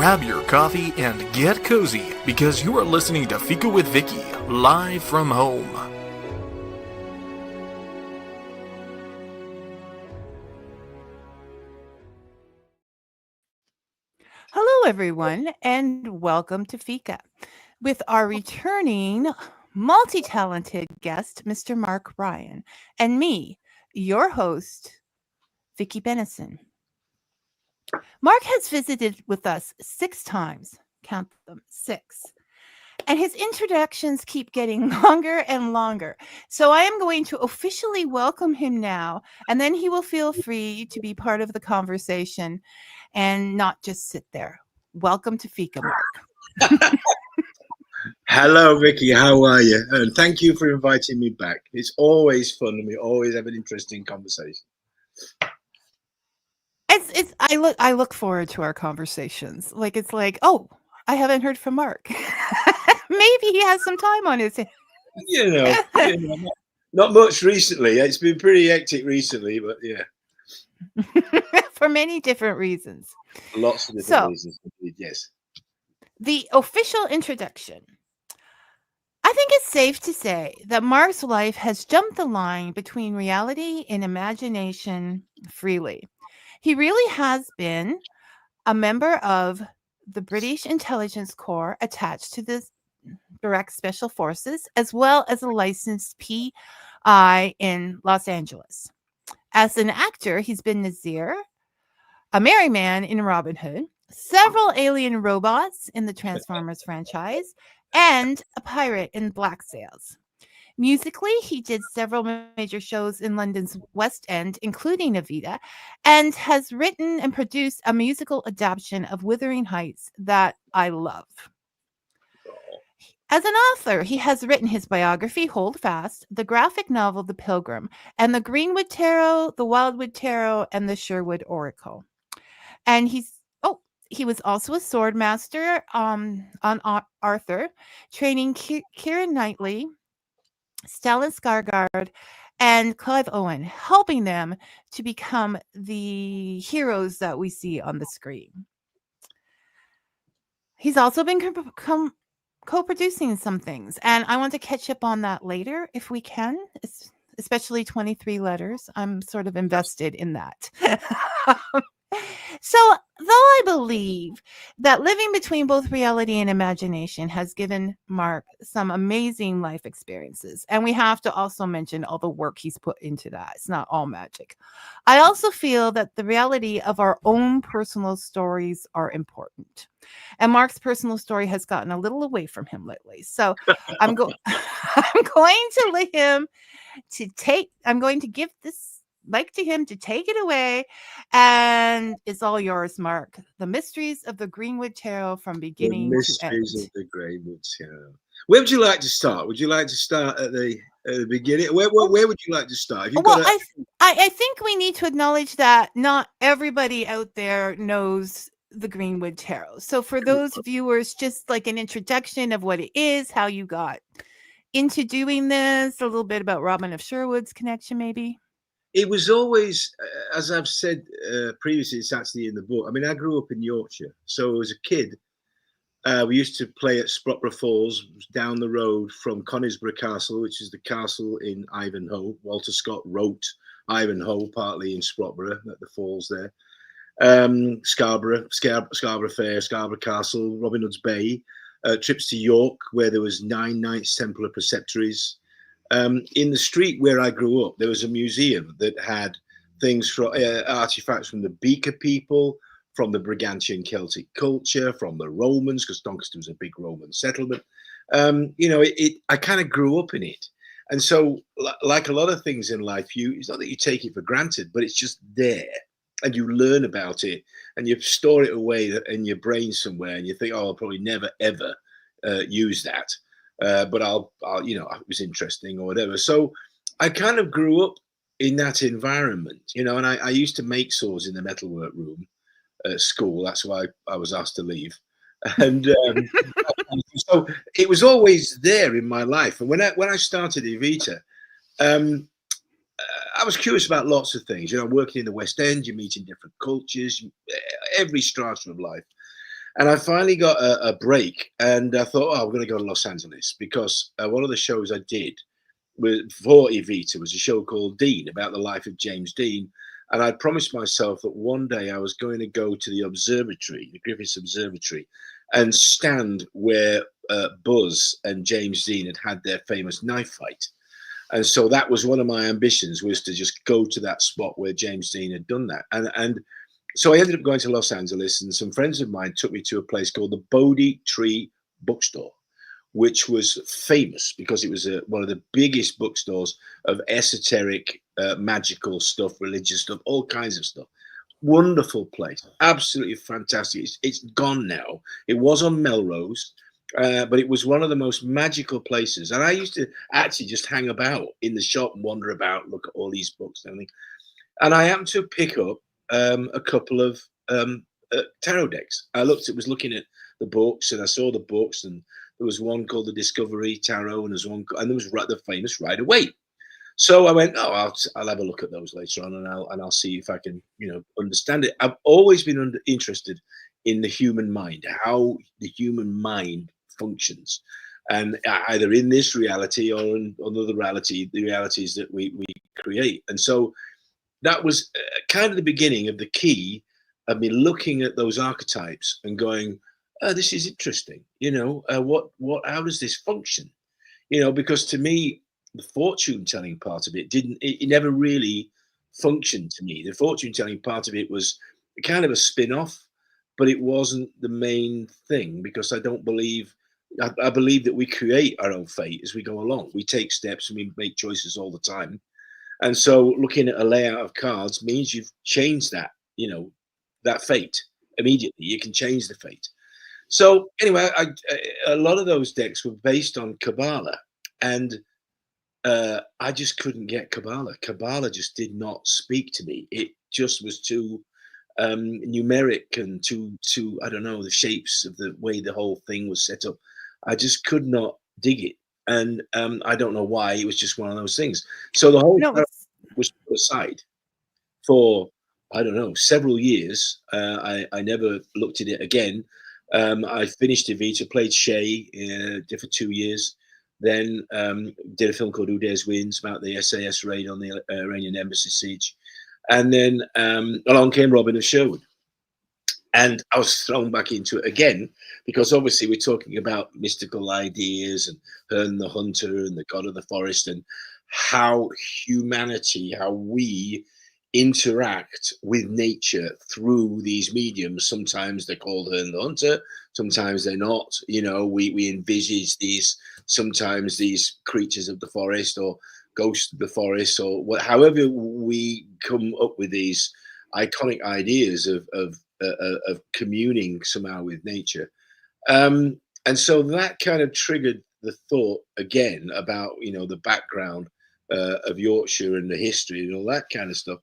grab your coffee and get cozy because you are listening to Fika with Vicky, live from home. Hello, everyone, and welcome to Fika with our returning multi-talented guest, Mr. Mark Ryan, and me, your host, Vicky Benison. Mark has visited with us 6 times, count them, 6. And his introductions keep getting longer and longer. So I am going to officially welcome him now, and then he will feel free to be part of the conversation and not just sit there. Welcome to Fika, Mark. Hello, Vicky. How are you? And thank you for inviting me back. It's always fun, and we always have an interesting conversation. I look forward to our conversations. It's like, oh, I haven't heard from Mark. Maybe he has some time on his hands. Not much recently. It's been pretty hectic recently, but yeah. For many different reasons. Lots of different reasons, yes. The official introduction. I think it's safe to say that Mark's life has jumped the line between reality and imagination freely. He really has been a member of the British Intelligence Corps attached to the Direct Special Forces, as well as a licensed PI in Los Angeles. As an actor, he's been Nazir, a merry man in Robin Hood, several alien robots in the Transformers franchise, and a pirate in Black Sails. Musically, he did several major shows in London's West End, including Evita, and has written and produced a musical adaptation of Wuthering Heights that I love. As an author, he has written his biography, Hold Fast, the graphic novel, The Pilgrim, and the Greenwood Tarot, the Wildwood Tarot, and the Sherwood Oracle. And he was also a sword master on Arthur, training Keira Knightley, Stellan Skarsgård, and Clive Owen, helping them to become the heroes that we see on the screen. He's also been co-producing some things, and I want to catch up on that later if we can, especially 23 Letters. I'm sort of invested in that. So, though I believe that living between both reality and imagination has given Mark some amazing life experiences, and we have to also mention all the work he's put into that. It's not all magic. I also feel that the reality of our own personal stories are important. And Mark's personal story has gotten a little away from him lately. So I'm going to let him I'm going to give this to him to take it away, and it's all yours, Mark. The mysteries of the Greenwood Tarot from beginning to end. The mysteries of the Greenwood Tarot. Where would you like to start? Would you like to start at the beginning? Where would you like to start? I think we need to acknowledge that not everybody out there knows the Greenwood Tarot. So for those viewers, just like an introduction of what it is, how you got into doing this, a little bit about Robin of Sherwood's connection, maybe. It was always, as I've said previously, it's actually in the book. I mean, I grew up in Yorkshire. So as a kid, we used to play at Sprotborough Falls, down the road from Conisbrough Castle, which is the castle in Ivanhoe. Walter Scott wrote Ivanhoe, partly in Sprotborough, at the falls there. Scarborough Fair, Scarborough Castle, Robin Hood's Bay, trips to York, where there was 9 Knights Templar Preceptories. In the street where I grew up, there was a museum that had things from artifacts from the Beaker people, from the Brigantian Celtic culture, from the Romans, because Doncaster was a big Roman settlement. I kind of grew up in it. And so, like a lot of things in life, it's not that you take it for granted, but it's just there. And you learn about it, and you store it away in your brain somewhere, and you think, oh, I'll probably never, ever use that. But it was interesting or whatever. So I kind of grew up in that environment, and I used to make swords in the metalwork room at school. That's why I was asked to leave. And so it was always there in my life. And when I started Evita, I was curious about lots of things. Working in the West End, you're meeting different cultures, every strata of life. And I finally got a break, and I thought, oh, I'm going to go to Los Angeles, because one of the shows I did for Evita was a show called Dean, about the life of James Dean. And I promised myself that one day I was going to go to the observatory, the Griffiths Observatory, and stand where Buzz and James Dean had their famous knife fight. And so that was one of my ambitions, was to just go to that spot where James Dean had done that. And so I ended up going to Los Angeles, and some friends of mine took me to a place called the Bodhi Tree Bookstore, which was famous because it was one of the biggest bookstores of esoteric, magical stuff, religious stuff, all kinds of stuff. Wonderful place, absolutely fantastic. It's gone now. It was on Melrose, but it was one of the most magical places. And I used to actually just hang about in the shop and wander about, look at all these books and everything. And I happened to pick up a couple of tarot decks. I was looking at the books, and I saw the books, and there was one called the Discovery Tarot, and there's one, and there was the famous Rider-Waite. So I went, oh, I'll have a look at those later on, and I'll see if I can, understand it. I've always been interested in the human mind, how the human mind functions, and either in this reality or in another reality, the realities that we create. And so that was kind of the beginning of the key of me looking at those archetypes and going, oh, this is interesting. How does this function? Because to me, the fortune telling part of it it never really functioned to me. The fortune telling part of it was kind of a spin-off, but it wasn't the main thing, because I believe that we create our own fate as we go along. We take steps and we make choices all the time. And so looking at a layout of cards means you've changed that, that fate immediately. You can change the fate. So anyway, a lot of those decks were based on Cabala, and I just couldn't get Cabala. Cabala just did not speak to me. It just was too numeric and too, I don't know, the shapes of the way the whole thing was set up. I just could not dig it. And I don't know why. It was just one of those things. So the whole was put aside for, I don't know, several years. I never looked at it again. I finished Evita, played Shay for 2 years. Then did a film called Who Dares Wins about the SAS raid on the Iranian embassy siege. And then along came Robin of Sherwood. And I was thrown back into it again, because obviously we're talking about mystical ideas and Herne the Hunter and the God of the Forest, and how we interact with nature through these mediums. Sometimes they're called Herne the Hunter, sometimes they're not. We envisage sometimes these creatures of the forest or ghosts of the forest, or however we come up with these iconic ideas of communing somehow with nature. And so that kind of triggered the thought again about, the background of Yorkshire and the history and all that kind of stuff.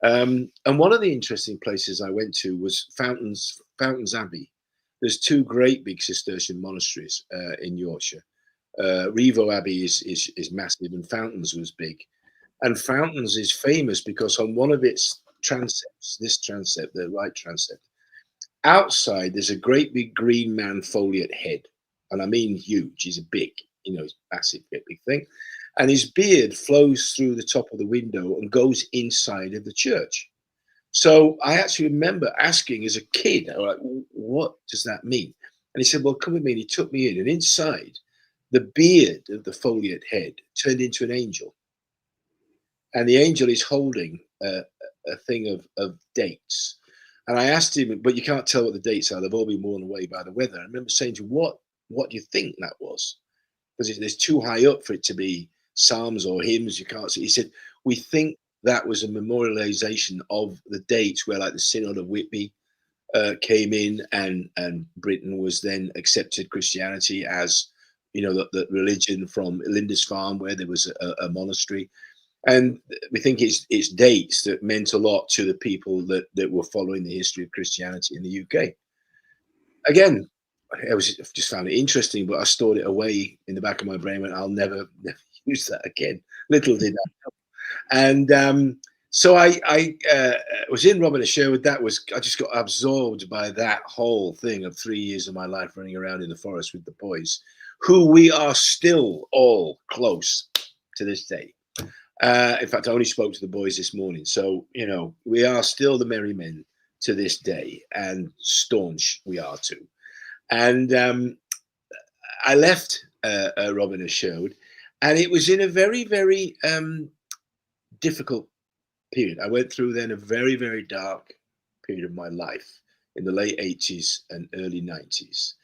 And one of the interesting places I went to was Fountains Abbey. There's 2 great big Cistercian monasteries in Yorkshire. Revo Abbey is massive, and Fountains was big. And Fountains is famous because on one of its transepts, the right transept, outside there's a great big green man foliate head, and I mean huge. He's big, he's massive, big thing, and his beard flows through the top of the window and goes inside of the church. So I actually remember asking as a kid, like, what does that mean? And he said, well, come with me. And he took me in, and inside, the beard of the foliate head turned into an angel, and the angel is holding a thing of dates. And I asked him, but you can't tell what the dates are. They've all been worn away by the weather. I remember saying to him, what do you think that was? Because it's too high up for it to be psalms or hymns. You can't see. He said, we think that was a memorialization of the dates where, like, the Synod of Whitby came in, and Britain was then accepted Christianity as, the religion from Lindisfarne, where there was a monastery. And we think it's dates that meant a lot to the people that were following the history of Christianity in the UK. Again, I just found it interesting, but I stored it away in the back of my brain, and I'll never use that again. Little did I know. And So I was in Robin of Sherwood. I just got absorbed by that whole thing of 3 years of my life running around in the forest with the boys, who we are still all close to this day. In fact, I only spoke to the boys this morning. So, we are still the merry men to this day, and staunch we are too. And I left Robin of Sherwood, and it was in a very, very difficult period. I went through then a very, very dark period of my life in the late 80s and early 90s.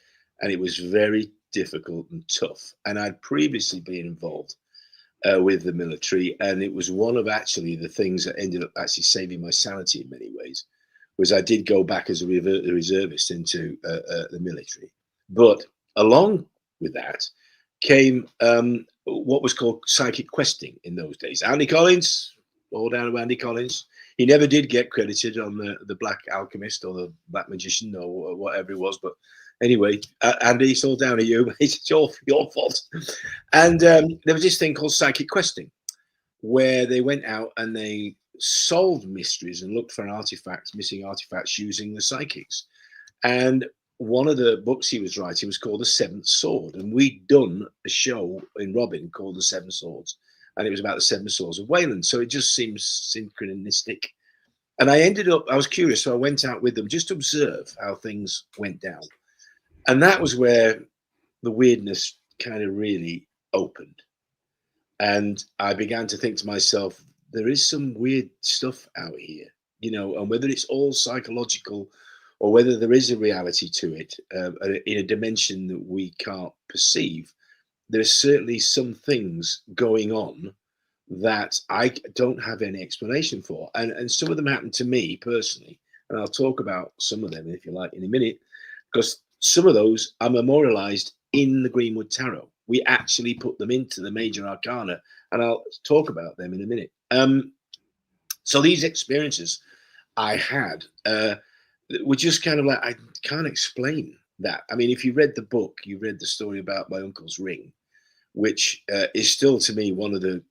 And it was very difficult and tough. And I'd previously been involved with the military. And it was one of actually the things that ended up actually saving my sanity in many ways, was I did go back as a reservist into the military. But along with that came what was called psychic questing in those days. Andy Collins, all down to Andy Collins. He never did get credited on the Black Alchemist or the Black Magician or whatever it was. But anyway, Andy, it's all down to you. It's your fault. And there was this thing called psychic questing, where they went out and they solved mysteries and looked for artifacts, missing artifacts, using the psychics. And one of the books he was writing was called The Seventh Sword. And we'd done a show in Robin called The Seven Swords. And it was about the Seven Swords of Wayland. So it just seems synchronistic. And I was curious, so I went out with them just to observe how things went down. And that was where the weirdness kind of really opened. And I began to think to myself, there is some weird stuff out here, and whether it's all psychological or whether there is a reality to it in a dimension that we can't perceive, there's certainly some things going on that I don't have any explanation for. And some of them happened to me personally. And I'll talk about some of them, if you like, in a minute, because some of those are memorialized in the Greenwood Tarot. We actually put them into the major arcana, and I'll talk about them in a minute. So these experiences I had were just kind of like, I can't explain that. I mean, if you read the book, you read the story about my uncle's ring, which is still to me one of the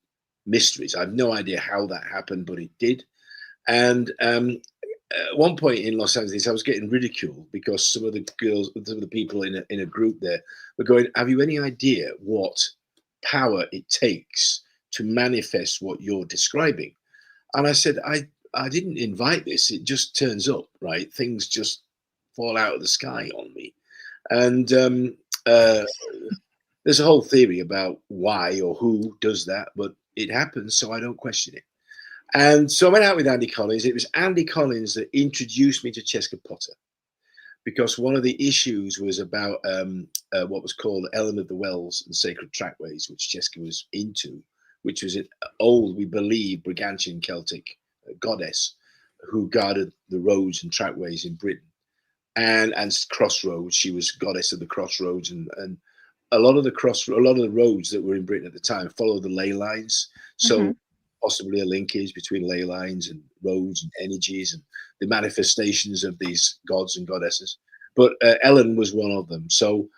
mysteries. I have no idea how that happened, but it did. And at one point in Los Angeles, I was getting ridiculed because some of the people in a group there were going, have you any idea what power it takes to manifest what you're describing? And I said, I didn't invite this. It just turns up, right? Things just fall out of the sky on me. And there's a whole theory about why or who does that, but it happens, so I don't question it. And so I went out with Andy Collins. It was Andy Collins that introduced me to Cheska Potter, because one of the issues was about what was called Ellen of the Wells and Sacred Trackways, which Cheska was into, which was an old, we believe, Brigantian Celtic goddess who guarded the roads and trackways in Britain. And crossroads, she was goddess of the crossroads, and a lot of the roads that were in Britain at the time followed the ley lines. So possibly a linkage between ley lines and roads and energies and the manifestations of these gods and goddesses. But Ellen was one of them. So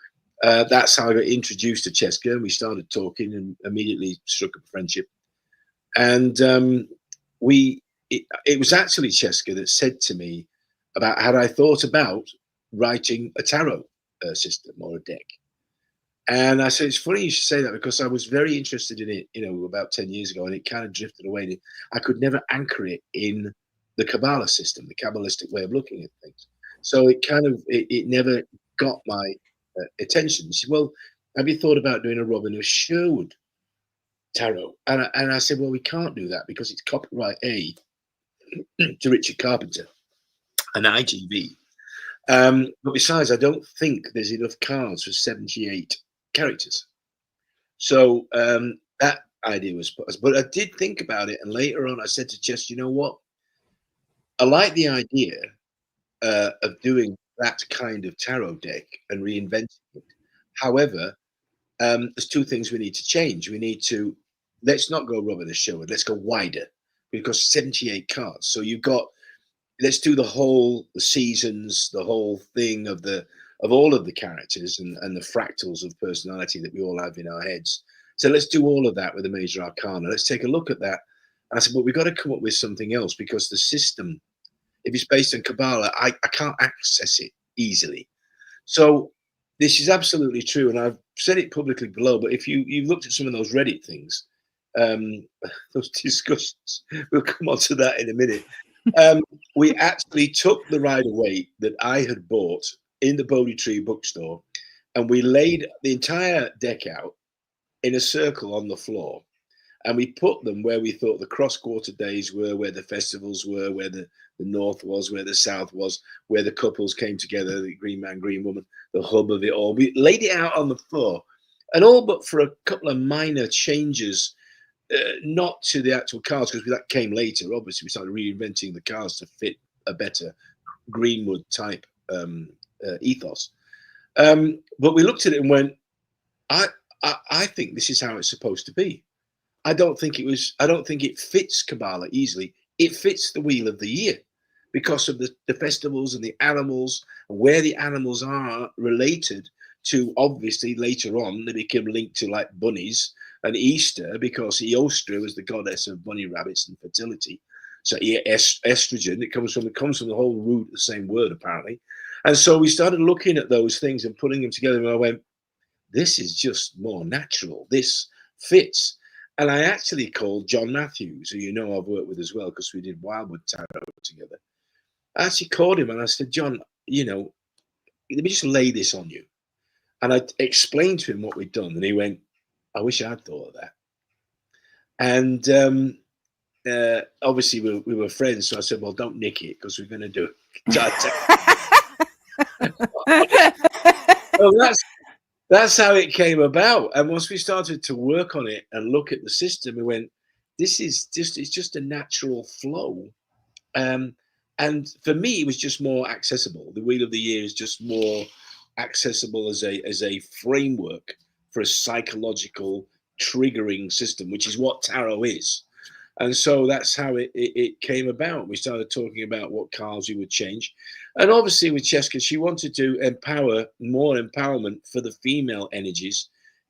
that's how I got introduced to Cheska, and we started talking and immediately struck up a friendship. And it was actually Cheska that said to me about had I thought about writing a tarot system or a deck. And I said, it's funny you should say that, because I was very interested in it, about 10 years ago, and it kind of drifted away. I could never anchor it in the Cabala system, the Kabbalistic way of looking at things. So it never got my attention. She said, well, have you thought about doing a Robin of Sherwood tarot? And I said, well, we can't do that because it's copyright A to Richard Carpenter and IGV. But besides, I don't think there's enough cards for 78 characters. So that idea was put, but I did think about it, and later on I said to Jess, you know what, I like the idea of doing that kind of tarot deck and reinventing it. However, there's two things we need to change. We need to, let's not go Robin of Sherwood, let's go wider, because 78 cards. So you've got, let's do the seasons, the whole thing of all of the characters and the fractals of personality that we all have in our heads. So let's do all of that with the major arcana. Let's take a look at that And I said, well, we've got to come up with something else, because the system, if it's based on Cabala, I can't access it easily. So this is absolutely true, and I've said it publicly below, but if you've looked at some of those Reddit things, those discussions, we'll come on to that in a minute. We actually took the Rider-Waite that I had bought in the Bodhi Tree bookstore, and we laid the entire deck out in a circle on the floor, and we put them where we thought the cross-quarter days were, where the festivals were, where the north was, where the south was, where the couples came together, the green man, green woman, the hub of it all. We laid it out on the floor, and all but for a couple of minor changes, not to the actual cards, because that came later. Obviously, we started reinventing the cards to fit a better Greenwood type ethos. But we looked at it and went, I think this is how it's supposed to be. I don't think it fits Cabala easily. It fits the Wheel of the Year because of the festivals and the animals, and where the animals are related to. Obviously, later on, they became linked to like bunnies and Easter, because Eostra was the goddess of bunny rabbits and fertility. So estrogen, it comes from the whole root of the same word, apparently. And so we started looking at those things and putting them together, and I went, this is just more natural. This fits. And I actually called John Matthews, who you know I've worked with as well, because we did Wildwood Tarot together. I actually called him and I said, John, let me just lay this on you. And I explained to him what we'd done, and he went, I wish I'd thought of that. And obviously we were friends, so I said, well, don't nick it, because we're going to do it. So that's how it came about. And once we started to work on it and look at the system, we went, it's just a natural flow. And for me, it was just more accessible. The Wheel of the Year is just more accessible as a framework for a psychological triggering system, which is what tarot is. And so that's how it came about. We started talking about what cards we would change. And obviously with Cheska, she wanted to empower more empowerment for the female energies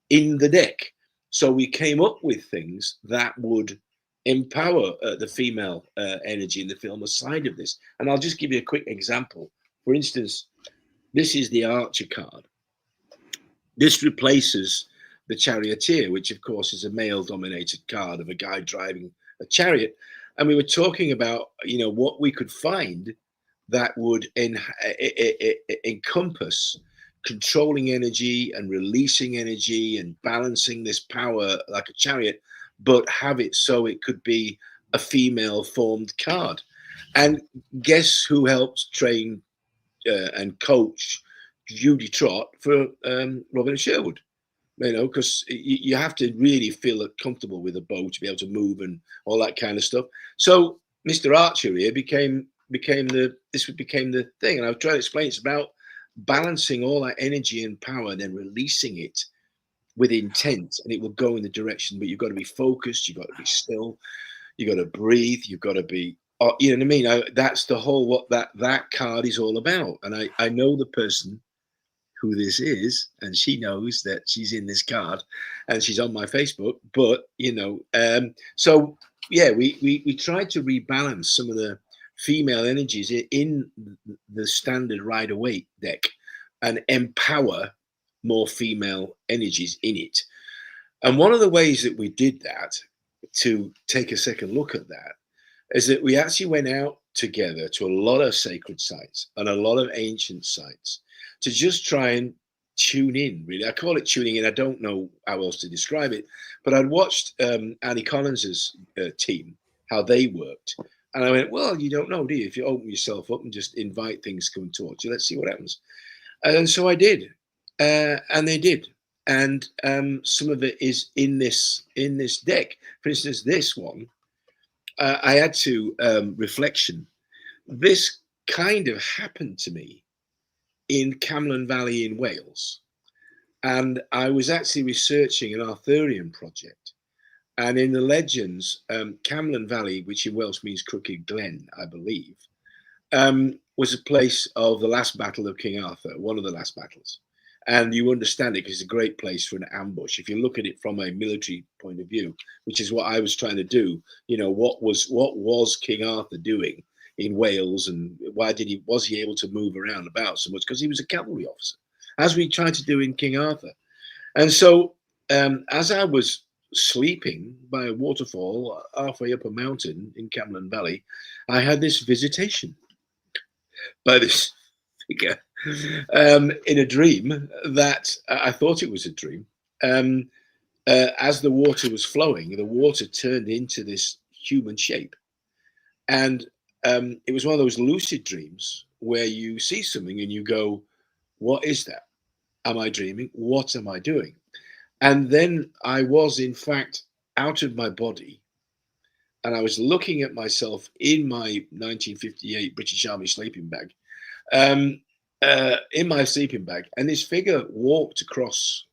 in the deck. So we came up with things that would empower the female energy in the female side of this. And I'll just give you a quick example. For instance, this is the Archer card. This replaces the Charioteer, which of course is a male-dominated card of a guy driving a chariot. And we were talking about, what we could find that would encompass controlling energy and releasing energy and balancing this power like a chariot, but have it so it could be a female-formed card. And guess who helped train and coach Judy Trott for Robin and Sherwood? Because you have to really feel comfortable with a bow to be able to move and all that kind of stuff. So Mr. Archer here became the thing. And I've tried to explain it's about balancing all that energy and power and then releasing it with intent, and it will go in the direction. But you've got to be focused. You've got to be still. You've got to breathe. You've got to be, you know what I mean? That's the whole what that card is all about. And I know the person who this is, and she knows that she's in this card and she's on my Facebook. But so yeah, we tried to rebalance some of the female energies in the standard Rider-Waite deck and empower more female energies in it. And one of the ways that we did that, to take a second look at that, is that we actually went out together to a lot of sacred sites and a lot of ancient sites to just try and tune in, really. I call it tuning in. I don't know how else to describe it, but I'd watched Annie Collins's team, how they worked. And I went, well, you don't know, do you? If you open yourself up and just invite things to come and talk to you, let's see what happens. And so I did, and they did. And some of it is in this deck. For instance, this one, I had to reflection. This kind of happened to me in Camelan Valley in Wales. And I was actually researching an Arthurian project. And in the legends, Camelan Valley, which in Welsh means Crooked Glen, I believe, was a place of the last battle of King Arthur, one of the last battles. and you understand it because it's a great place for an ambush. If you look at it from a military point of view, which is what I was trying to do, you know, what was King Arthur doing in Wales, and why was he able to move around about so much? Because he was a cavalry officer, as we tried to do in King Arthur. And so as I was sleeping by a waterfall halfway up a mountain in Camelan Valley, I had this visitation by this figure in a dream that I thought it was a dream. As the water was flowing, the water turned into this human shape. And it was one of those lucid dreams where you see something and you go, what is that? Am I dreaming? What am I doing? And then I was, in fact, out of my body. And I was looking at myself in my 1958 British Army sleeping bag, in my sleeping bag. And this figure walked across,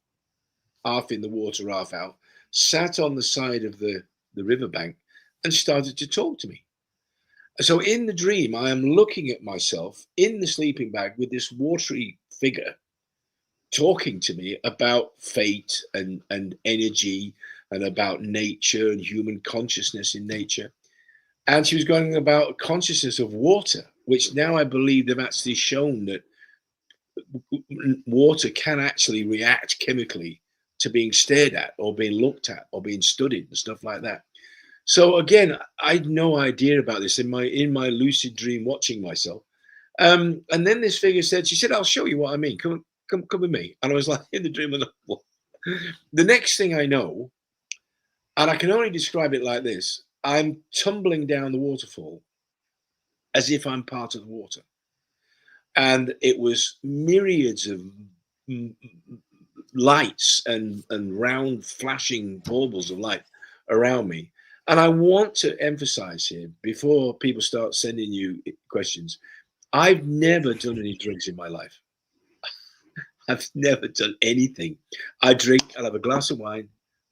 half in the water, half out, sat on the side of the riverbank and started to talk to me. So in the dream, I am looking at myself in the sleeping bag with this watery figure talking to me about fate and energy and about nature and human consciousness in nature. And she was going about consciousness of water, which now I believe they've actually shown that water can actually react chemically to being stared at or being looked at or being studied and stuff like that. So again, I had no idea about this in my lucid dream, watching myself. And then this figure said, she said, I'll show you what I mean. Come with me. And I was like, in the dream, and the next thing I know, and I can only describe it like this, I'm tumbling down the waterfall as if I'm part of the water. And it was myriads of lights and round flashing baubles of light around me. And I want to emphasize here, before people start sending you questions, I've never done any drugs in my life. I've never done anything. I drink, I'll have a glass of wine,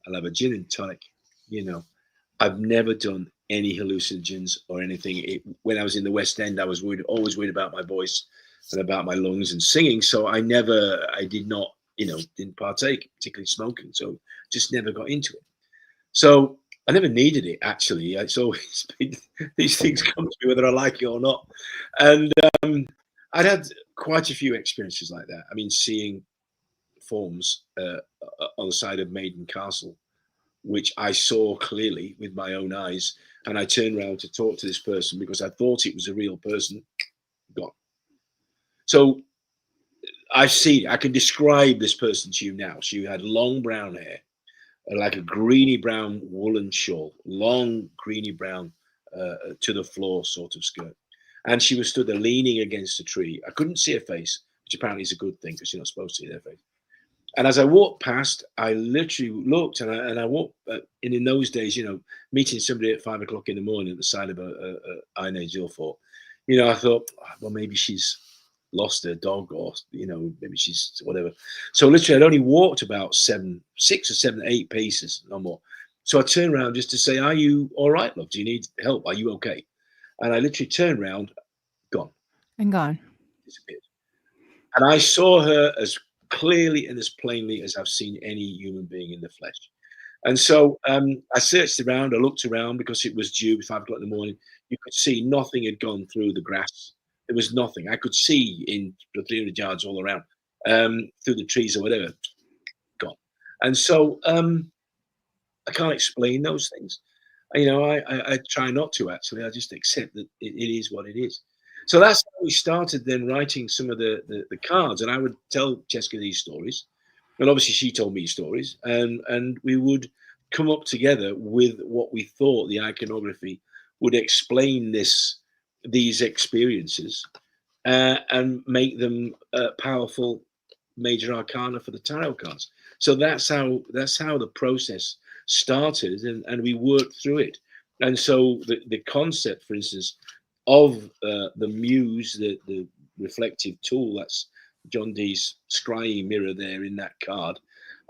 I'll have a gin and tonic, you know. I've never done any hallucinogens or anything. When I was in the West End, I was always worried about my voice and about my lungs and singing. So I did not, you know, didn't partake, particularly smoking. So just never got into it. So I never needed it, actually. It's always been, these things come to me whether I like it or not. And I'd had quite a few experiences like that. I mean, seeing forms on the side of Maiden Castle, which I saw clearly with my own eyes. And I turned around to talk to this person because I thought it was a real person. Gone. So I can describe this person to you now. She had long brown hair, like a greeny brown woolen shawl, long greeny brown to the floor sort of skirt. And she was stood there leaning against a tree. I couldn't see her face, which apparently is a good thing because you're not supposed to see their face. And as I walked past, I literally looked, and I walked. In those days, you know, meeting somebody at 5 o'clock in the morning at the side of a Iron Age Hill fort, you know, I thought, well, maybe she's lost her dog, or you know, maybe she's whatever. So literally, I'd only walked about 6 or 7, 8 paces, no more. So I turned around just to say, "Are you all right, love? Do you need help? Are you okay?" And I literally turned around, gone, and gone, disappeared. And I saw her as clearly and as plainly as I've seen any human being in the flesh. And so I searched around, I looked around because it was due 5 o'clock in the morning. You could see nothing had gone through the grass. There was nothing. I could see in the 300 yards all around, through the trees or whatever, gone. And so I can't explain those things. You know, I try not to, actually. I just accept that it is what it is. So that's how we started then writing some of the cards. And I would tell Cheska these stories. And obviously she told me stories. And we would come up together with what we thought the iconography would explain these experiences and make them powerful major arcana for the tarot cards. So that's how the process started, and we worked through it. And so the concept, for instance, of the Muse, the reflective tool, that's John Dee's scrying mirror there in that card.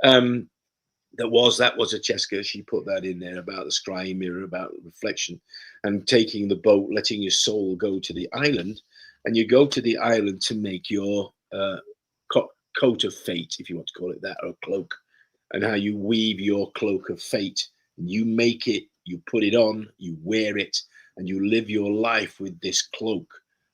That was a Cheska. She put that in there about the scrying mirror, about reflection, and taking the boat, letting your soul go to the island, and you go to the island to make your coat of fate, if you want to call it that, or a cloak, and how you weave your cloak of fate. You make it, you put it on, you wear it, and you live your life with this cloak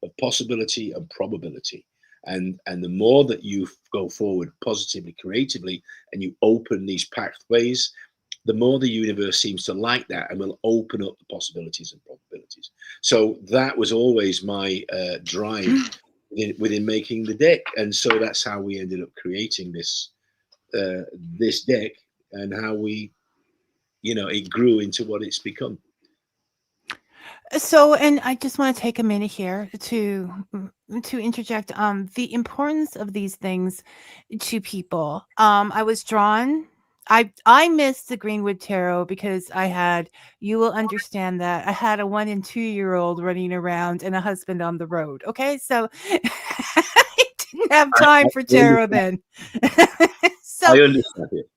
of possibility and probability. And the more that you go forward positively, creatively, and you open these pathways, the more the universe seems to like that and will open up the possibilities and probabilities. So that was always my drive within making the deck. And so that's how we ended up creating this this deck, and how we, you know, it grew into what it's become. So, and I just want to take a minute here to interject the importance of these things to people. I was drawn. I missed the Greenwood Tarot because I had, you will understand that I had a 1 and 2 year old running around and a husband on the road. Okay, so I didn't have time for tarot then. So I understand it.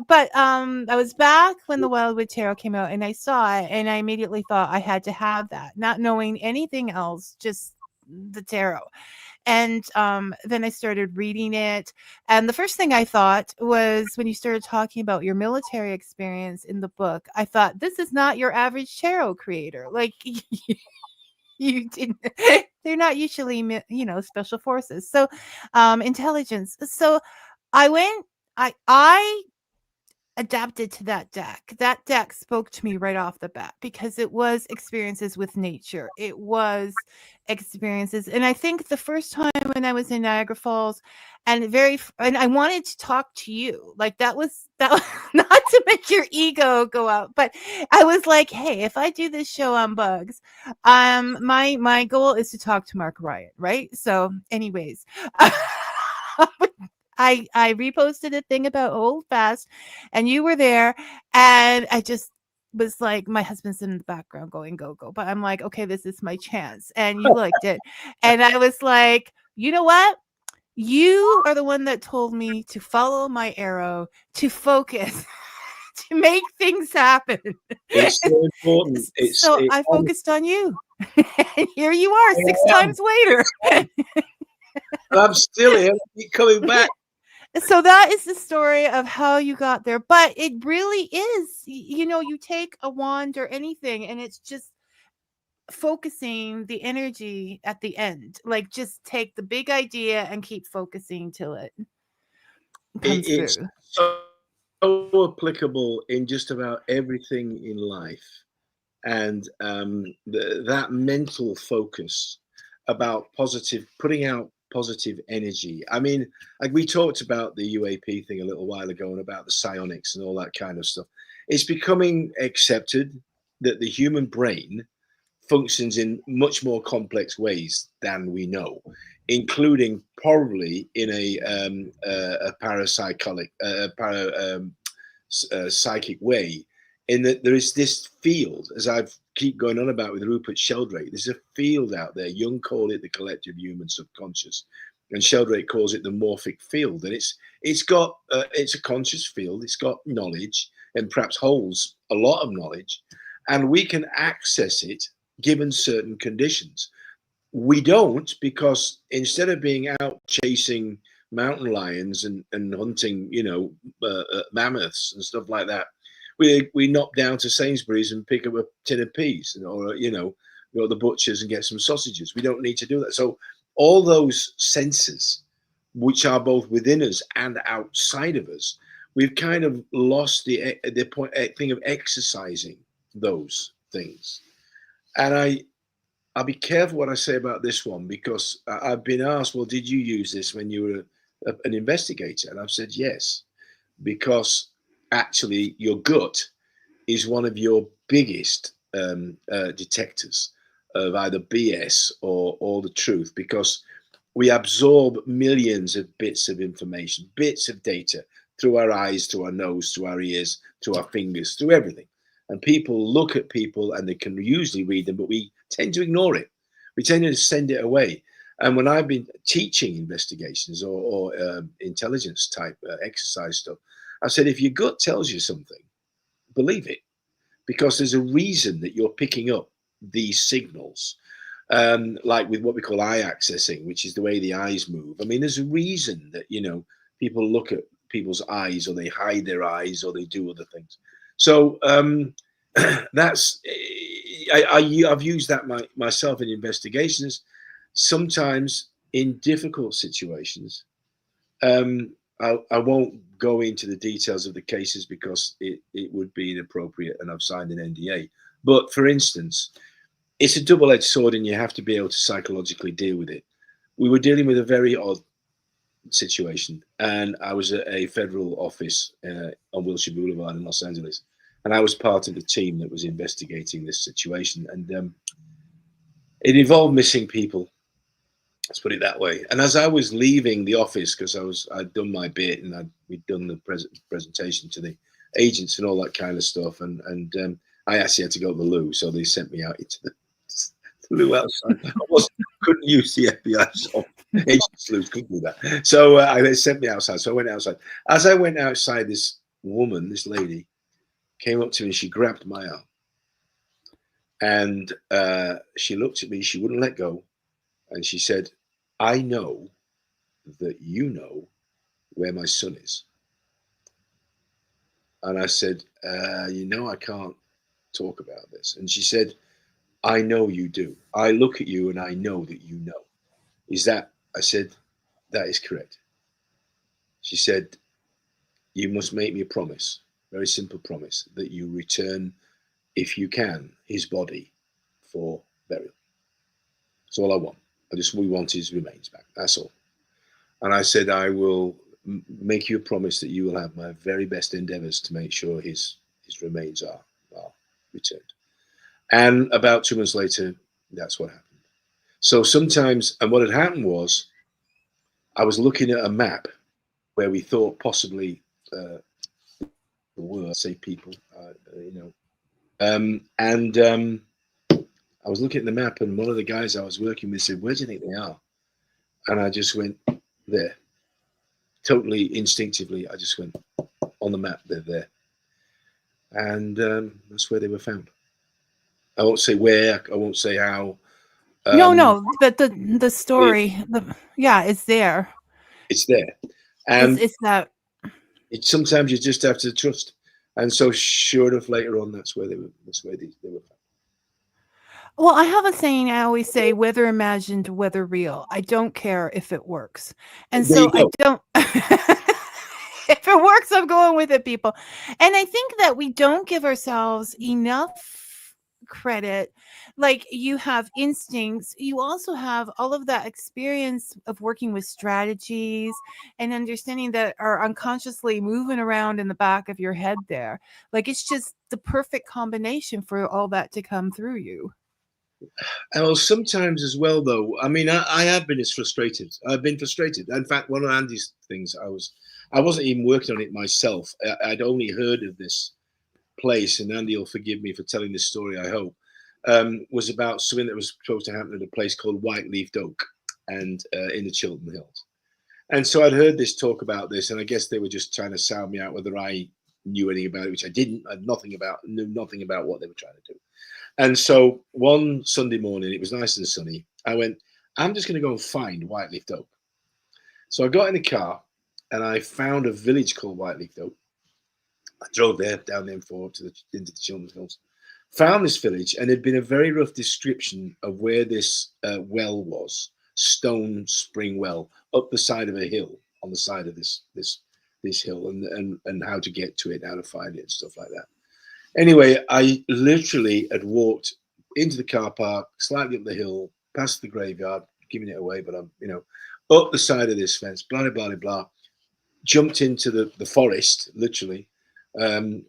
but I was back when the Wildwood Tarot came out, and I saw it, and I immediately thought I had to have that, not knowing anything else, just the tarot. And then I started reading it, and the first thing I thought was, when you started talking about your military experience in the book, I thought, this is not your average tarot creator. Like, you didn't, they're not usually, you know, special forces, so intelligence. So I went, I adapted to that deck. That deck spoke to me right off the bat because it was experiences with nature. It was experiences. And I think the first time when I was in Niagara Falls, and I wanted to talk to you, like that was not to make your ego go out, but I was like, hey, if I do this show on bugs, my goal is to talk to Mark Ryan, right? So anyways, I reposted a thing about Old Fast, and you were there, and I just was like, my husband's in the background going go go, but I'm like, okay, this is my chance, and you liked it, and I was like, you know what? You are the one that told me to follow my arrow, to focus, to make things happen. It's so important. So I focused on you, and here you are, 6 times later. I'm still here. Keep coming back. So that is the story of how you got there. But it really is, you know, you take a wand or anything, and it's just focusing the energy at the end. Like, just take the big idea and keep focusing till it comes It's through. so applicable in just about everything in life. And that mental focus about putting out positive energy. I mean, like we talked about the UAP thing a little while ago, and about the psionics and all that kind of stuff. It's becoming accepted that the human brain functions in much more complex ways than we know, including probably in a parapsycholic, psychic way, in that there is this field, as I've keep going on about with Rupert Sheldrake, there's a field out there. Jung called it the collective human subconscious, and Sheldrake calls it the morphic field. And it's got it's a conscious field. It's got knowledge, and perhaps holds a lot of knowledge, and we can access it given certain conditions. We don't, because instead of being out chasing mountain lions and hunting, you know, mammoths and stuff like that, we nop down to Sainsbury's and pick up a tin of peas, or you know, go to the butcher's and get some sausages. We don't need to do that. So all those senses, which are both within us and outside of us, we've kind of lost the thing of exercising those things. And I'll be careful what I say about this one, because I've been asked, well, did you use this when you were an investigator? And I've said yes, because actually your gut is one of your biggest detectors of either BS or the truth, because we absorb millions of bits of information, bits of data, through our eyes, through our nose, through our ears, through our fingers, through everything. And people look at people and they can usually read them, but we tend to ignore it. We tend to send it away. And when I've been teaching investigations or intelligence type exercise stuff, I said, if your gut tells you something, believe it, because there's a reason that you're picking up these signals. like with what we call eye accessing, which is the way the eyes move. I mean, there's a reason that, you know, people look at people's eyes, or they hide their eyes, or they do other things. So that's, I've used that myself in investigations, sometimes in difficult situations. I won't go into the details of the cases because it would be inappropriate, and I've signed an NDA. But for instance, it's a double-edged sword, and you have to be able to psychologically deal with it. We were dealing with a very odd situation, and I was at a federal office on Wilshire Boulevard in Los Angeles, and I was part of the team that was investigating this situation, and it involved missing people. Let's put it that way. And as I was leaving the office, because I'd done my bit, and we'd done the presentation to the agents and all that kind of stuff, and I actually had to go to the loo, so they sent me out into the loo outside. Couldn't use the FBI, so agents loos couldn't do that. So they sent me outside. So I went outside. As I went outside, this woman, this lady, came up to me and she grabbed my arm, and she looked at me. She wouldn't let go, and she said, "I know that you know where my son is." And I said, "You know, I can't talk about this." And she said, "I know you do. I look at you and I know that you know." Is that? I said, "That is correct." She said, "You must make me a promise, very simple promise, that you return, if you can, his body for burial. That's all I want. We want his remains back. That's all." And I said, "I will make you a promise that you will have my very best endeavors to make sure his remains are returned." And about 2 months later, that's what happened. So sometimes, and what had happened was, I was looking at a map where we thought possibly the word, say people, you know, and I was looking at the map, and one of the guys I was working with said, "Where do you think they are?" And I just went, "There." Totally instinctively, I just went, "On the map, they're there." And that's where they were found. I won't say where, I won't say how. No, but the story, it's there. It's there. And it's that. Sometimes you just have to trust. And so sure enough, later on, that's where they were found. Well, I have a saying I always say, whether imagined, whether real. I don't care if it works. And There so you I go. don't if it works, I'm going with it, people. And I think that we don't give ourselves enough credit. Like, you have instincts, you also have all of that experience of working with strategies and understanding that are unconsciously moving around in the back of your head there. Like, it's just the perfect combination for all that to come through you. Well, sometimes as well, though, I mean, I have been frustrated. I've been frustrated. In fact, one of Andy's things, I wasn't even working on it myself. I'd only heard of this place, and Andy will forgive me for telling this story, I hope, was about something that was supposed to happen at a place called White-leafed Oak, and in the Chiltern Hills. And so I'd heard this talk about this, and I guess they were just trying to sound me out whether I knew anything about it, which I didn't. I knew nothing about what they were trying to do. And so one Sunday morning, it was nice and sunny, I went, I'm just going to go and find White-leafed Oak. So I got in the car, and I found a village called White-leafed Oak. I drove there, down the M4 into the Chiltern Hills, found this village, and there'd been a very rough description of where this well was, stone spring well, up the side of a hill, on the side of this hill, and how to get to it, how to find it, and stuff like that. Anyway, I literally had walked into the car park, slightly up the hill, past the graveyard, giving it away, but I'm, up the side of this fence, blah, blah, blah, blah, jumped into the forest, literally,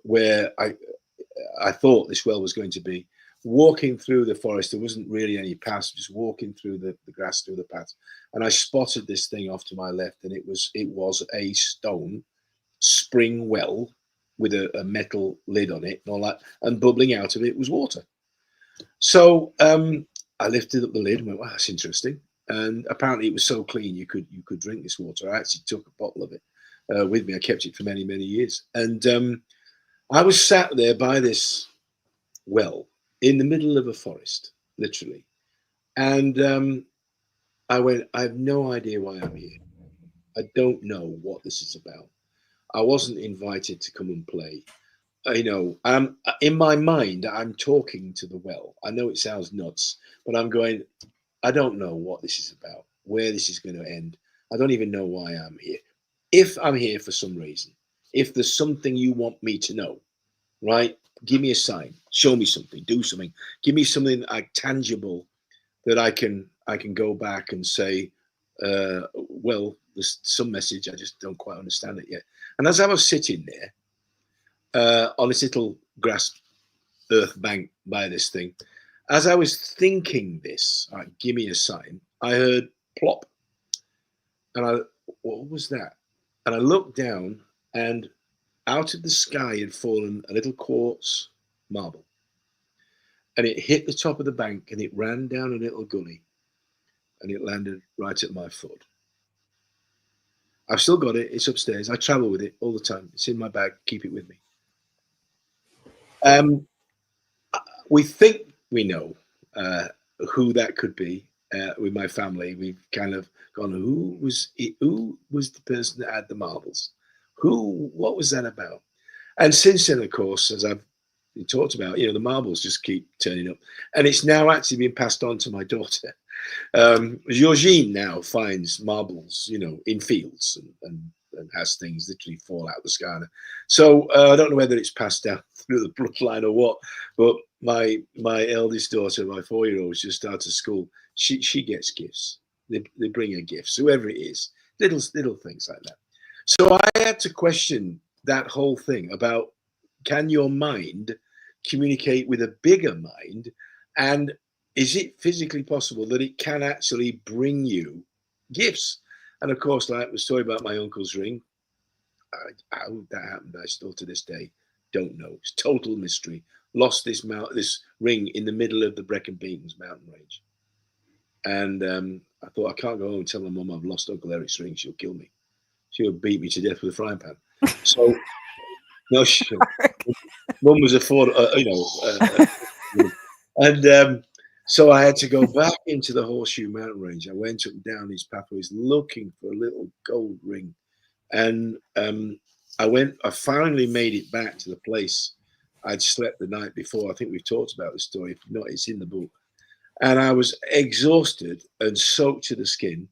where I thought this well was going to be. Walking through the forest, there wasn't really any path, just walking through the grass, through the path, and I spotted this thing off to my left, and it was a stone spring well with a metal lid on it and all that, and bubbling out of it was water. So I lifted up the lid and went, wow, that's interesting. And apparently it was so clean you could drink this water. I actually took a bottle of it with me. I kept it for many, many years. And I was sat there by this well in the middle of a forest, literally. And I went, I have no idea why I'm here. I don't know what this is about. I wasn't invited to come and play. In my mind, I'm talking to the well. I know it sounds nuts, but I'm going, I don't know what this is about, where this is going to end. I don't even know why I'm here. If I'm here for some reason, if there's something you want me to know, right? Give me a sign, show me something, do something, give me something tangible that I can go back and say, well, there's some message, I just don't quite understand it yet. And as I was sitting there on this little grass earth bank by this thing, as I was thinking this, give me a sign, I heard plop. And what was that? And I looked down, and out of the sky had fallen a little quartz marble. And it hit the top of the bank, and it ran down a little gully, and it landed right at my foot. I've still got it. It's upstairs. I travel with it all the time. It's in my bag. Keep it with me. We think we know who that could be. With my family, we've kind of gone, who was the person that had the marbles? What was that about? And since then, of course, as I've talked about, the marbles just keep turning up. And it's now actually been passed on to my daughter. Georgine now finds marbles, in fields and has things literally fall out of the sky. So I don't know whether it's passed down through the bloodline or what, but my eldest daughter, my 4-year-old, just started school. She gets gifts. They bring her gifts, whoever it is, little things like that. So I had to question that whole thing about, can your mind communicate with a bigger mind, and is it physically possible that it can actually bring you gifts? And of course, like the story about my uncle's ring, how that happened, I still to this day don't know. It's total mystery. Lost this ring in the middle of the Brecon Beacons mountain range. And I thought, I can't go home and tell my mum I've lost Uncle Eric's ring. She'll kill me. She'll beat me to death with a frying pan. So, no, Mum was so I had to go back into the Horseshoe Mountain Range. I went up and down these pathways looking for a little gold ring. And I finally made it back to the place I'd slept the night before. I think we've talked about this story. If not, it's in the book. And I was exhausted and soaked to the skin.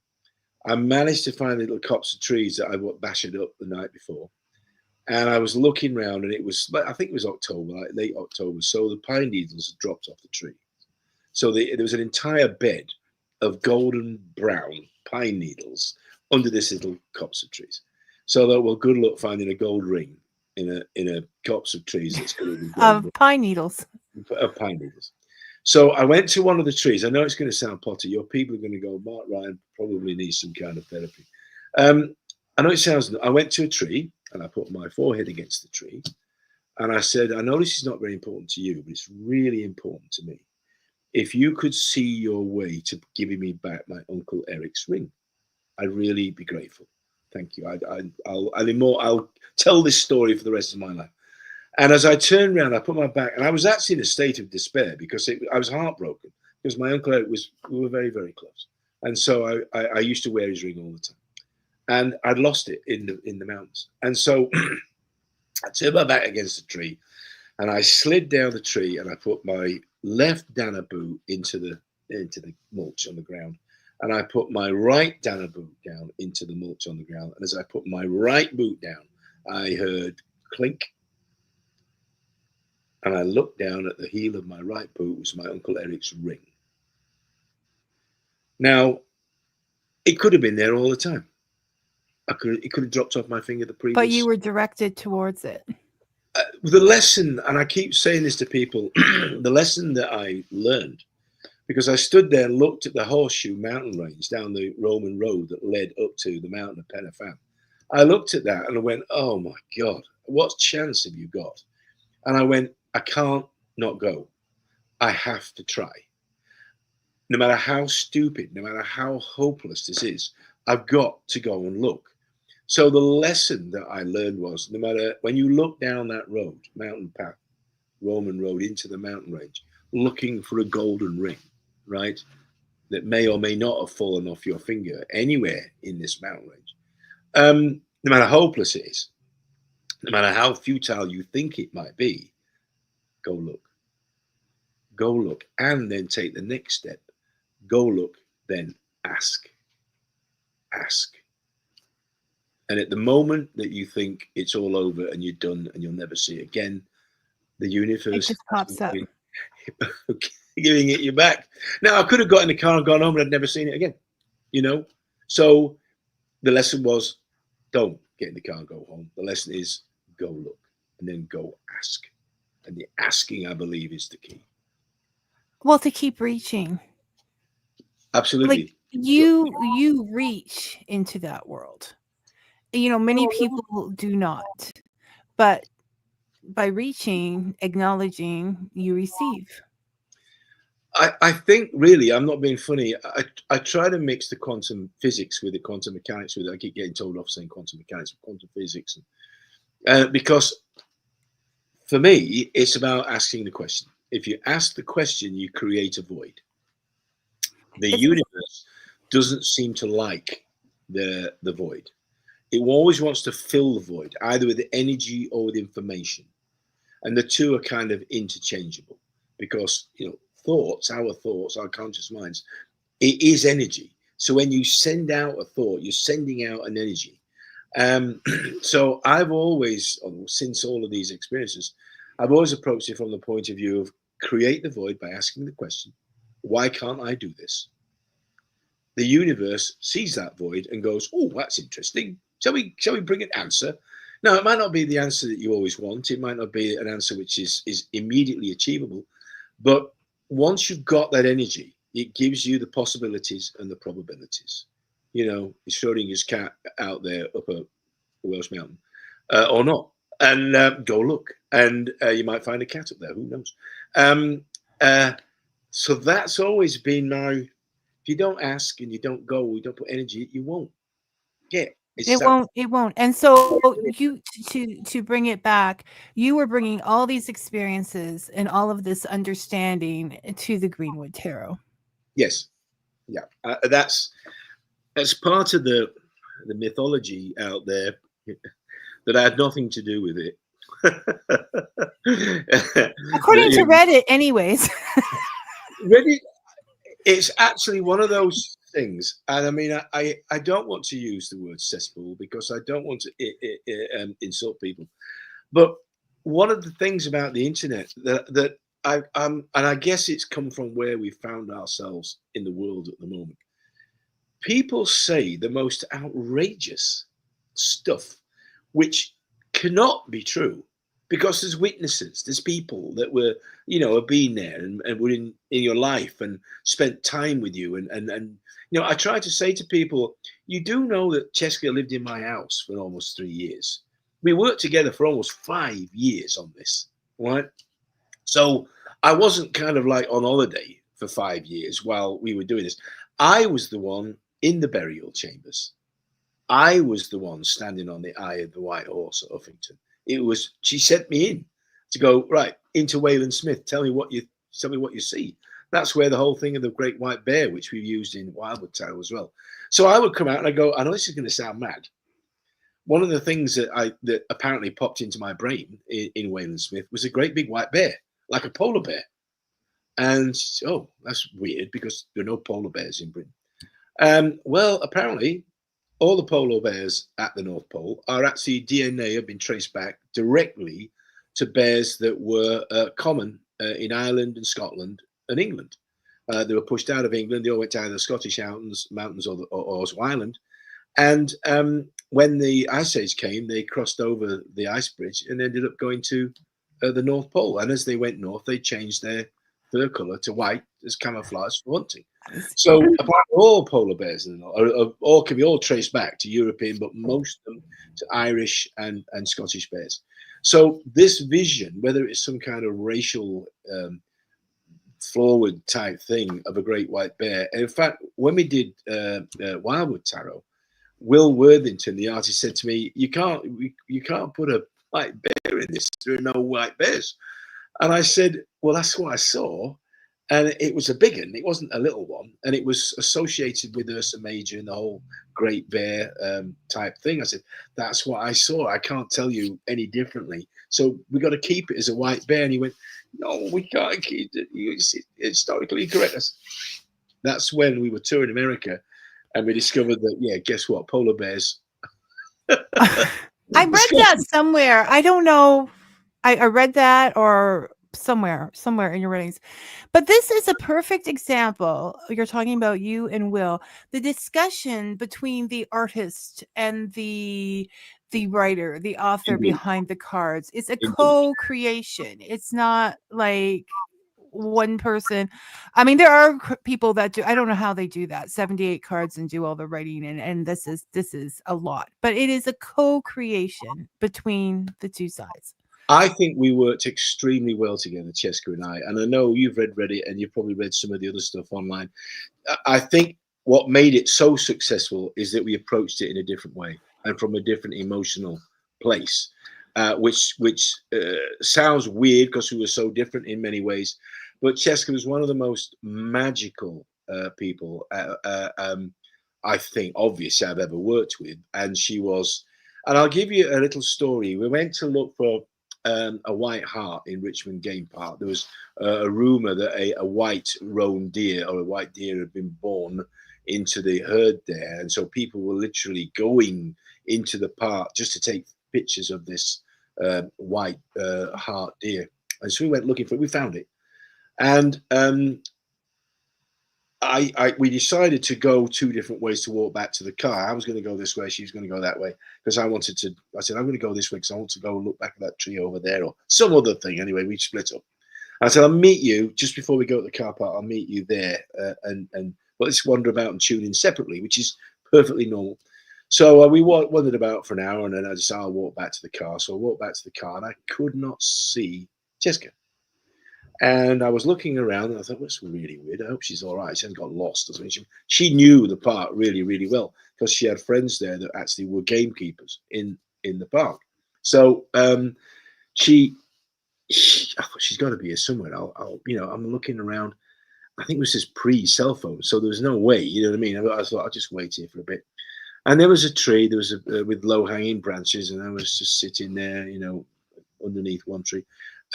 I managed to find little copse of trees that I bashed up the night before. And I was looking around, and I think it was October, like late October. So the pine needles had dropped off the tree. So there was an entire bed of golden brown pine needles under this little copse of trees. So I thought, well, good luck finding a gold ring in a copse of trees that's going to be of pine needles. Of pine needles. So I went to one of the trees. I know it's going to sound potty. Your people are going to go, Mark Ryan probably needs some kind of therapy. I know it sounds. I went to a tree and I put my forehead against the tree, and I said, I know this is not very important to you, but it's really important to me. If you could see your way to giving me back my Uncle Eric's ring, I'd really be grateful. Thank you. I'll tell this story for the rest of my life. And as I turned around, I put my back, and I was actually in a state of despair because I was heartbroken because my Uncle Eric we were very, very close. And so I used to wear his ring all the time. And I'd lost it in the mountains. And so I turned my back against the tree, and I slid down the tree, and I put my left Dana boot into the mulch on the ground. And I put my right Dana boot down into the mulch on the ground. And as I put my right boot down, I heard clink. And I looked down at the heel of my right boot, was my Uncle Eric's ring. Now, it could have been there all the time. It could have dropped off my finger the previous. But you were directed towards it. The lesson, and I keep saying this to people, the lesson that I learned, because I stood there and looked at the Horseshoe Mountain Range down the Roman road that led up to the mountain of Penafam. I looked at that and I went, oh my God, what chance have you got? And I went, I can't not go. I have to try. No matter how stupid, no matter how hopeless this is, I've got to go and look. So the lesson that I learned was, no matter when you look down that road, mountain path, Roman road into the mountain range, looking for a golden ring, right? that may or may not have fallen off your finger anywhere in this mountain range, no matter how hopeless it is, no matter how futile you think it might be, go look. Go look, and then take the next step. Go look, then ask. Ask. And at the moment that you think it's all over and you're done and you'll never see it again, the universe just pops up, giving it you back. Now, I could have got in the car and gone home and I'd never seen it again, you know? So the lesson was, don't get in the car and go home. The lesson is, go look and then go ask. And the asking, I believe, is the key. well, to keep reaching. Absolutely. Like you reach into that world. You know, many people do not, but by reaching, acknowledging, you receive. I think really, I'm not being funny. I try to mix the quantum physics with the quantum mechanics with it. I keep getting told off saying quantum mechanics, quantum physics, because for me, it's about asking the question. If you ask the question, you create a void. The universe doesn't seem to like the void. It always wants to fill the void, either with energy or with information. And the two are kind of interchangeable because, you know, our thoughts, our conscious minds, it is energy. So when you send out a thought, you're sending out an energy. So I've always, since all of these experiences, I've always approached it from the point of view of create the void by asking the question, why can't I do this? The universe sees that void and goes, oh, that's interesting. Shall we bring an answer? Now, it might not be the answer that you always want. It might not be an answer which is immediately achievable. But once you've got that energy, it gives you the possibilities and the probabilities. You know, is Schrodinger's cat out there up a Welsh mountain or not? And go look. And you might find a cat up there. Who knows? So that's always been my... If you don't ask and you don't go, you don't put energy, you won't get. It won't. And so you to bring it back, you were bringing all these experiences and all of this understanding to the Greenwood Tarot. Yes. Yeah. That's part of the mythology out there that I had nothing to do with it. According to Reddit, anyways. Reddit, it's actually one of those things, and I mean, I don't want to use the word cesspool because I don't want to insult people. But one of the things about the internet that and I guess it's come from where we found ourselves in the world at the moment. People say the most outrageous stuff, which cannot be true. Because there's witnesses, there's people that were, you know, have been there and were in your life and spent time with you. And you know, I try to say to people, you do know that Cheska lived in my house for almost 3 years. We worked together for almost 5 years on this, right? So I wasn't kind of like on holiday for 5 years while we were doing this. I was the one in the burial chambers. I was the one standing on the eye of the White Horse at Uffington. She sent me in to go right into Wayland Smith. Tell me what you see. That's where the whole thing of the Great White Bear, which we've used in Wildwood Tarot as well. So I would come out and I go, I know this is going to sound mad. One of the things that apparently popped into my brain in Wayland Smith was a great big white bear, like a polar bear. And oh, that's weird because there are no polar bears in Britain. Well, apparently, all the polar bears at the North Pole are actually DNA have been traced back directly to bears that were common in Ireland and Scotland and England. They were pushed out of England. They all went to either the Scottish mountains or Ireland. And when the Ice Age came, they crossed over the ice bridge and ended up going to the North Pole. And as they went north, they changed their fur color to white as camouflage for hunting. So all polar bears can be all traced back to European, but most of them to Irish and Scottish bears. So this vision, whether it's some kind of racial forward type thing of a great white bear, and in fact, when we did Wildwood Tarot, Will Worthington, the artist, said to me, "You can't put a white bear in this. There are no white bears." And I said, "Well, that's what I saw." And it was a big one. It wasn't a little one, and it was associated with Ursa Major and the whole Great Bear type thing. I said, that's what I saw. I can't tell you any differently. So we got to keep it as a white bear. And he went, no, we can't keep it. It's historically correct. I said, that's when we were touring America, and we discovered that, yeah, guess what? Polar bears. I read that somewhere. I don't know. I read that or somewhere in your writings. But this is a perfect example. You're talking about you and Will, the discussion between the artist and the writer, the author Indeed. behind the cards. It's a Indeed. co-creation. It's not like one person. I mean, there are people that do, I don't know how they do that, 78 cards and do all the writing, and this is a lot, but it is a co-creation between the two sides. I think we worked extremely well together, Cheska and I. And I know you've read Reddit and you've probably read some of the other stuff online. I think what made it so successful is that we approached it in a different way and from a different emotional place, which sounds weird because we were so different in many ways. But Cheska was one of the most magical people, I think, obviously, I've ever worked with. And she was, and I'll give you a little story. We went to look for a white hart in Richmond Game Park. There was a rumor that a white roan deer or a white deer had been born into the herd there, and so people were literally going into the park just to take pictures of this white hart deer. And so we went looking for it. We found it, and we decided to go two different ways to walk back to the car. I was going to go this way, she was going to go that way, because I said, I'm going to go this way because I want to go look back at that tree over there or some other thing. Anyway, we split up. I said, I'll meet you just before we go to the car park. I'll meet you there, and let's wander about and tune in separately, which is perfectly normal. So we wandered about for an hour, and then I decided I'll walk back to the car. So I walked back to the car, and I could not see Jessica. And I was looking around, and I thought, that's really weird. I hope she's all right. She hasn't got lost or something. She knew the park really, really well because she had friends there that actually were gamekeepers in the park. So I thought she's got to be here somewhere. I'm looking around. I think it was just pre-cell phone, so there was no way. You know what I mean? I thought I'll just wait here for a bit. And there was a tree. There was with low-hanging branches, and I was just sitting there, underneath one tree.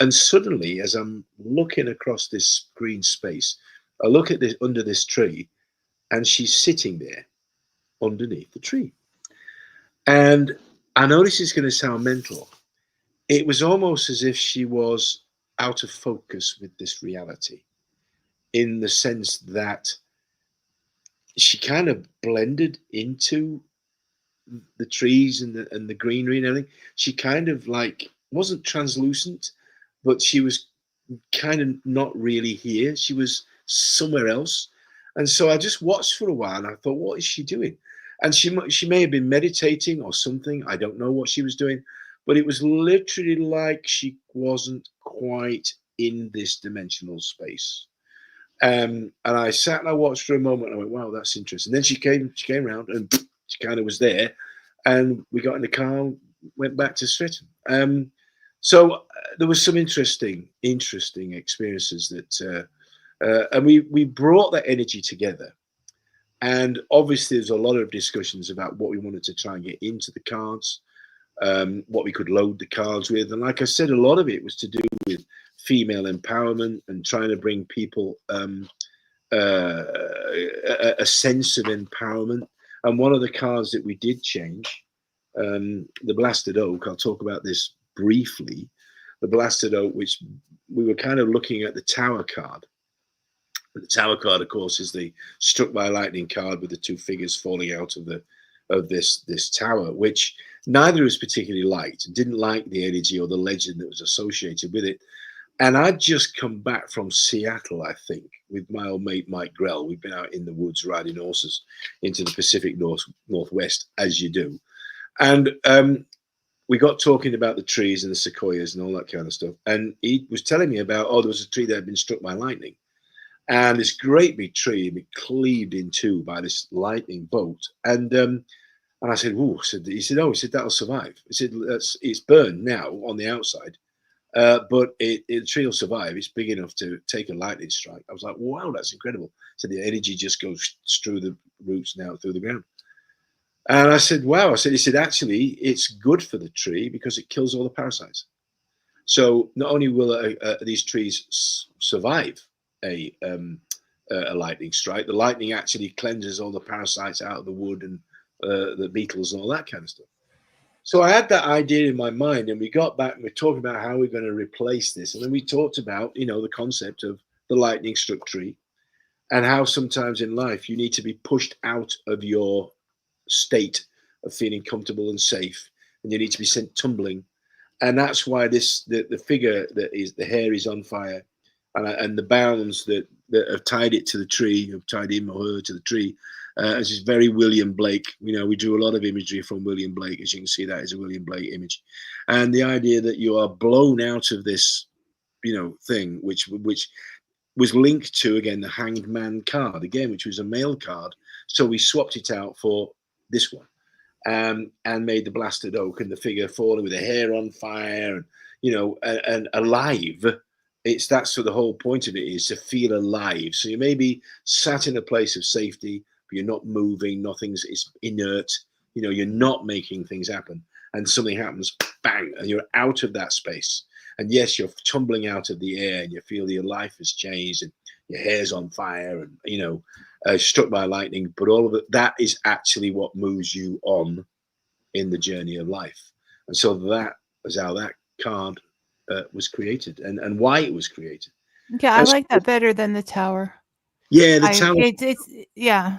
And suddenly, as I'm looking across this green space, I look at this under this tree, and she's sitting there underneath the tree. And I know this is going to sound mental. It was almost as if she was out of focus with this reality, in the sense that she kind of blended into the trees and the greenery and everything. She kind of wasn't translucent, but she was kind of not really here. She was somewhere else. And so I just watched for a while, and I thought, what is she doing? And she may have been meditating or something. I don't know what she was doing, but it was literally like she wasn't quite in this dimensional space. And I sat and I watched for a moment, and I went, wow, that's interesting. And then she came around, and she kind of was there, and we got in the car and went back to Streatham. So there was some interesting experiences that, and we brought that energy together. And obviously, there's a lot of discussions about what we wanted to try and get into the cards, what we could load the cards with. And like I said, a lot of it was to do with female empowerment and trying to bring people a sense of empowerment. And one of the cards that we did change, the Blasted Oak, I'll talk about this briefly. The Blasted Oak, which we were kind of looking at the Tower card. The Tower card, of course, is the struck by lightning card with the two figures falling out of this tower, which neither of us particularly liked. Didn't like the energy or the legend that was associated with it. And I'd just come back from Seattle, I think, with my old mate Mike Grell. We've been out in the woods riding horses into the Pacific Northwest, as you do. And we got talking about the trees and the sequoias and all that kind of stuff. And he was telling me about, there was a tree that had been struck by lightning. And this great big tree had been cleaved in two by this lightning bolt. And I said, "Ooh," he said, "Oh," he said, "that'll survive." He said, "It's burned now on the outside, But the tree will survive. It's big enough to take a lightning strike. I was like, wow, that's incredible. So the energy just goes through the roots and out through the ground. And I said, wow. He said, actually, it's good for the tree because it kills all the parasites. So not only will these trees survive a lightning strike, the lightning actually cleanses all the parasites out of the wood and the beetles and all that kind of stuff. So I had that idea in my mind, and we got back and we're talking about how we're going to replace this. And then we talked about, the concept of the lightning struck tree and how sometimes in life you need to be pushed out of your state of feeling comfortable and safe, and you need to be sent tumbling. And that's why the figure that is the hair is on fire, and the bounds that have tied it to the tree, have tied him or her to the tree. This is very William Blake. We drew a lot of imagery from William Blake, as you can see. That is a William Blake image, and the idea that you are blown out of this, thing, which was linked to again the Hanged Man card again, which was a male card. So we swapped it out for this one, and made the blasted oak and the figure falling with the hair on fire, and alive. That's so the whole point of it is to feel alive. So you may be sat in a place of safety, but you're not moving, it's inert, you're not making things happen, and something happens, bang, and you're out of that space. And yes, you're tumbling out of the air and you feel your life has changed and your hair's on fire and, struck by lightning, but all of it, that is actually what moves you on in the journey of life. And so that is how that card was created and why it was created. Yeah, I like that better than the tower. Yeah, the tower. It's yeah.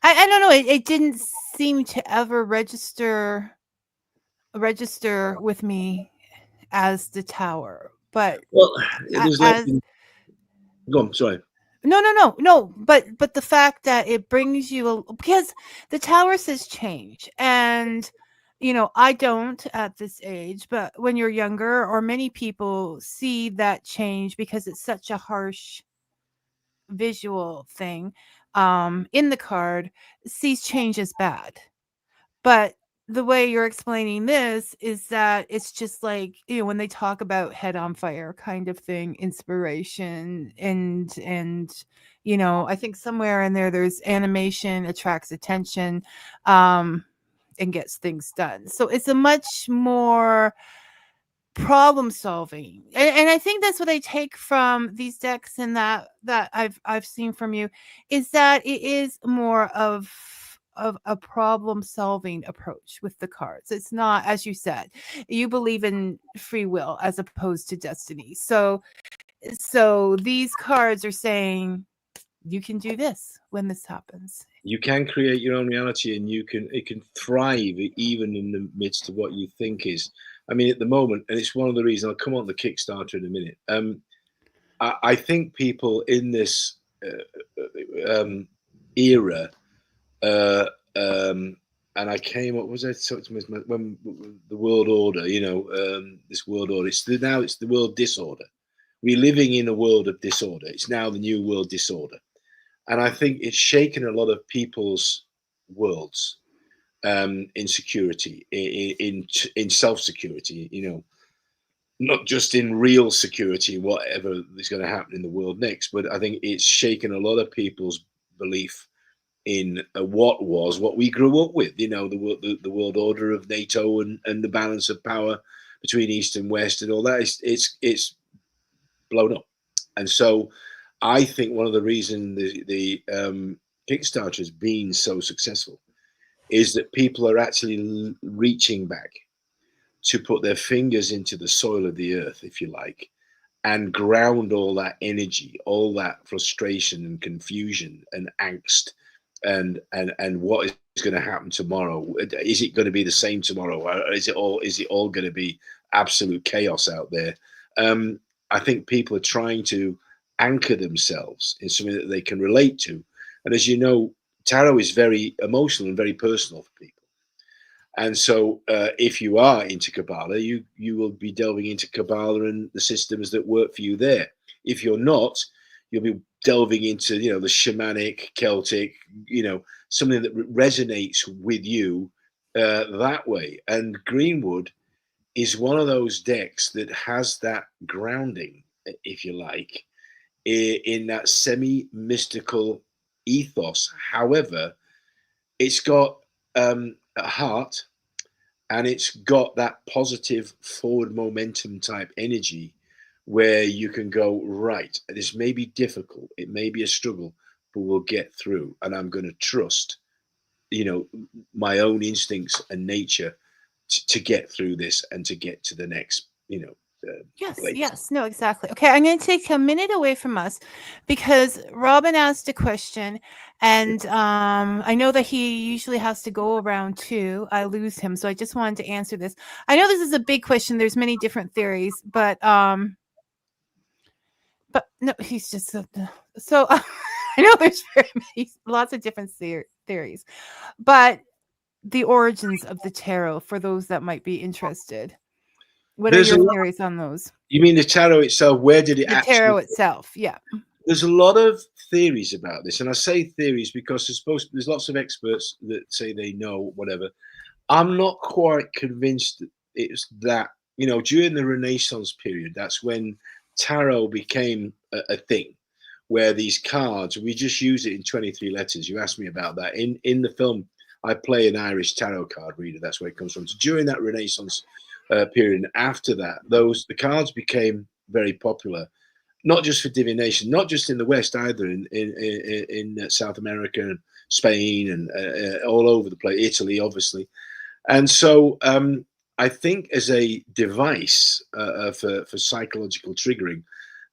I don't know. It didn't seem to ever register with me as the tower, but well, it was like. Go on, sorry. No. But the fact that it brings you because the tower says change, and I don't at this age, but when you're younger, or many people see that change because it's such a harsh visual thing in the card, sees change as bad. But the way you're explaining this is that it's just like, when they talk about head on fire kind of thing, inspiration and I think somewhere in there's animation attracts attention and gets things done. So it's a much more problem solving, and I think that's what I take from these decks, and that I've seen from you, is that it is more of a problem solving approach with the cards. It's not, as you said, you believe in free will as opposed to destiny. So these cards are saying you can do this when this happens. You can create your own reality, and it can thrive even in the midst of what you think is. I mean, at the moment, and it's one of the reasons I'll come on the Kickstarter in a minute. I think people in this era, and I came up, was I talking when the world order, this world order, it's the world disorder. We're living in a world of disorder. It's now the new world disorder. And I think it's shaken a lot of people's worlds, in security, in self-security, not just in real security, whatever is going to happen in the world next, but I think it's shaken a lot of people's belief in what we grew up with, the world order of NATO and the balance of power between East and West and all that. It's blown up. And so I think one of the reasons the Kickstarter has been so successful is that people are actually reaching back to put their fingers into the soil of the earth, if you like, and ground all that energy, all that frustration and confusion and angst, and what is going to happen tomorrow. Is it going to be the same tomorrow? Or is it all going to be absolute chaos out there? I think people are trying to anchor themselves in something that they can relate to. And as you know, tarot is very emotional and very personal for people. And so if you are into Cabala, you will be delving into Cabala and the systems that work for you there. If you're not, you'll be delving into, the shamanic, Celtic, something that resonates with you that way. And Greenwood is one of those decks that has that grounding, if you like, in that semi-mystical ethos. However, it's got a heart, and it's got that positive forward momentum type energy where you can go, right, this may be difficult, it may be a struggle, but we'll get through, and I'm going to trust, you know, my own instincts and nature to get through this and to get to the next, you know, place. Yes, no, exactly. Okay, I'm going to take a minute away from us because Robin asked a question, and I know that he usually has to go around too. I lose him, so I just wanted to answer this. I know this is a big question. There's many different theories, but no, he's just so. I know there's lots of different theories, but the origins of the tarot for those that might be interested. What are your theories on those? You mean the tarot itself? Where did it actually? The tarot itself, yeah. There's a lot of theories about this, and I say theories because there's lots of experts that say they know whatever. I'm not quite convinced that it's that. You know, during the Renaissance period, that's when tarot became a thing, where these cards, we just use it in 23 letters. You asked me about that. In the film, I play an Irish tarot card reader. That's where it comes from. So during that Renaissance period, and after that, the cards became very popular, not just for divination, not just in the West either, in South America and Spain and all over the place, Italy, obviously. And so I think as a device for psychological triggering,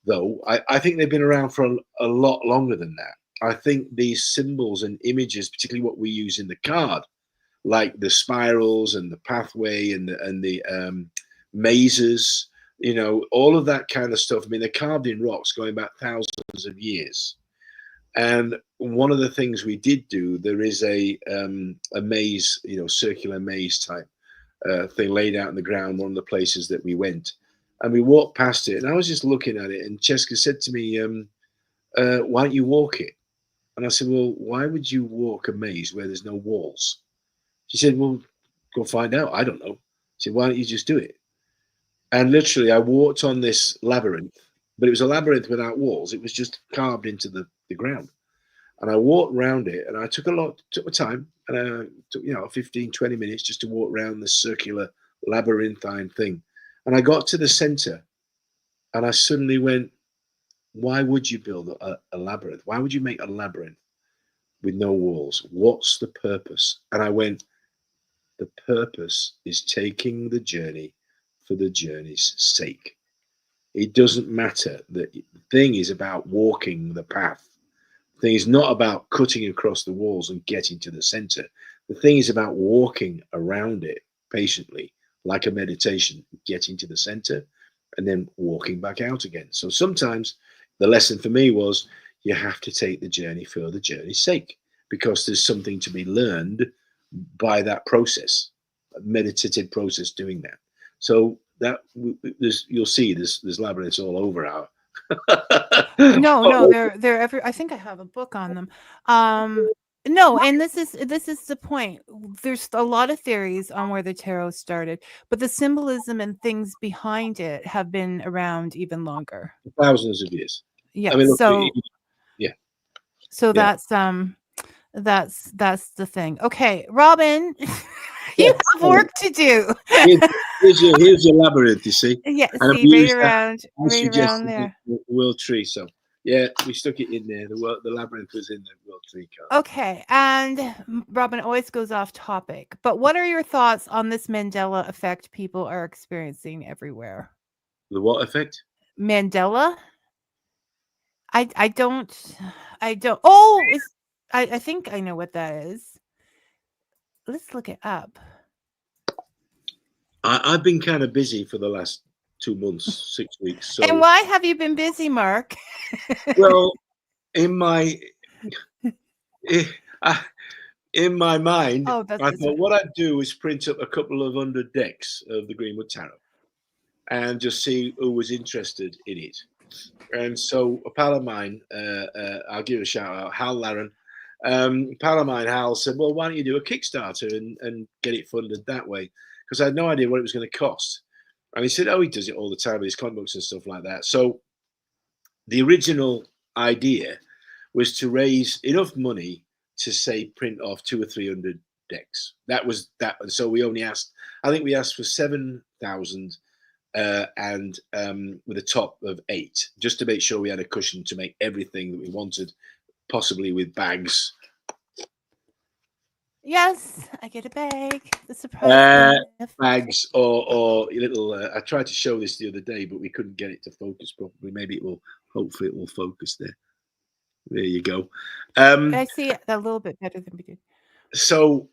though, I think they've been around for a lot longer than that. I think these symbols and images, particularly what we use in the card, like the spirals and the pathway and the mazes, you know, all of that kind of stuff. I mean, they're carved in rocks going back thousands of years. And one of the things we did do, there is a maze, you know, circular maze type thing laid out in the ground, one of the places that we went. And we walked past it, and I was just looking at it, and Cheska said to me, why don't you walk it? And I said, well, why would you walk a maze where there's no walls? She said, well, go find out. I don't know. She said, why don't you just do it? And literally, I walked on this labyrinth, but it was a labyrinth without walls. It was just carved into the ground. And I walked around it, and I took my time, and I took, you know, 15, 20 minutes just to walk around this circular labyrinthine thing. And I got to the center, and I suddenly went, why would you build a labyrinth? Why would you make a labyrinth with no walls? What's the purpose? And I went, the purpose is taking the journey for the journey's sake. It doesn't matter. The thing is about walking the path. The thing is not about cutting across the walls and getting to the center. The thing is about walking around it patiently, like a meditation, getting to the center and then walking back out again. So sometimes the lesson for me was you have to take the journey for the journey's sake, because there's something to be learned by that process, a meditative process doing that. So that you'll see there's labyrinths all over our no, they're every. I think I have a book on them. No, and this is the point. There's a lot of theories on where the tarot started, but the symbolism and things behind it have been around even longer, thousands of years. Yeah. I mean, look, yeah. So yeah. That's the thing. Okay, Robin, you have work to do. Here's your labyrinth, you see. Yeah, see, right around there. The world tree. So yeah, we stuck it in there. The labyrinth was in the world tree card. Okay, and Robin always goes off topic, but what are your thoughts on this Mandela effect people are experiencing everywhere? The what effect? Mandela. I don't. Oh, I think I know what that is. Let's look it up. I've been kind of busy for the last 2 months, 6 weeks. So. And why have you been busy, Mark? Well, in my mind, I thought what I'd do is print up a couple of 100 decks of the Greenwood Tarot and just see who was interested in it. And so a pal of mine, I'll give a shout out, Hal Laren, pal of mine, Hal, said, well, why don't you do a Kickstarter and get it funded that way? Because I had no idea what it was going to cost. And he said, oh, he does it all the time with his comic books and stuff like that. So the original idea was to raise enough money to, say, print off 200 or 300 decks. That was that. And so we only asked, I think we asked for 7,000 and with a top of 8, just to make sure we had a cushion to make everything that we wanted, possibly with bags. Yes, I get a bag. The surprise gift. Bags or little. I tried to show this the other day, but we couldn't get it to focus properly. Maybe it will. Hopefully, it will focus there. There you go. I see it a little bit better than we did. So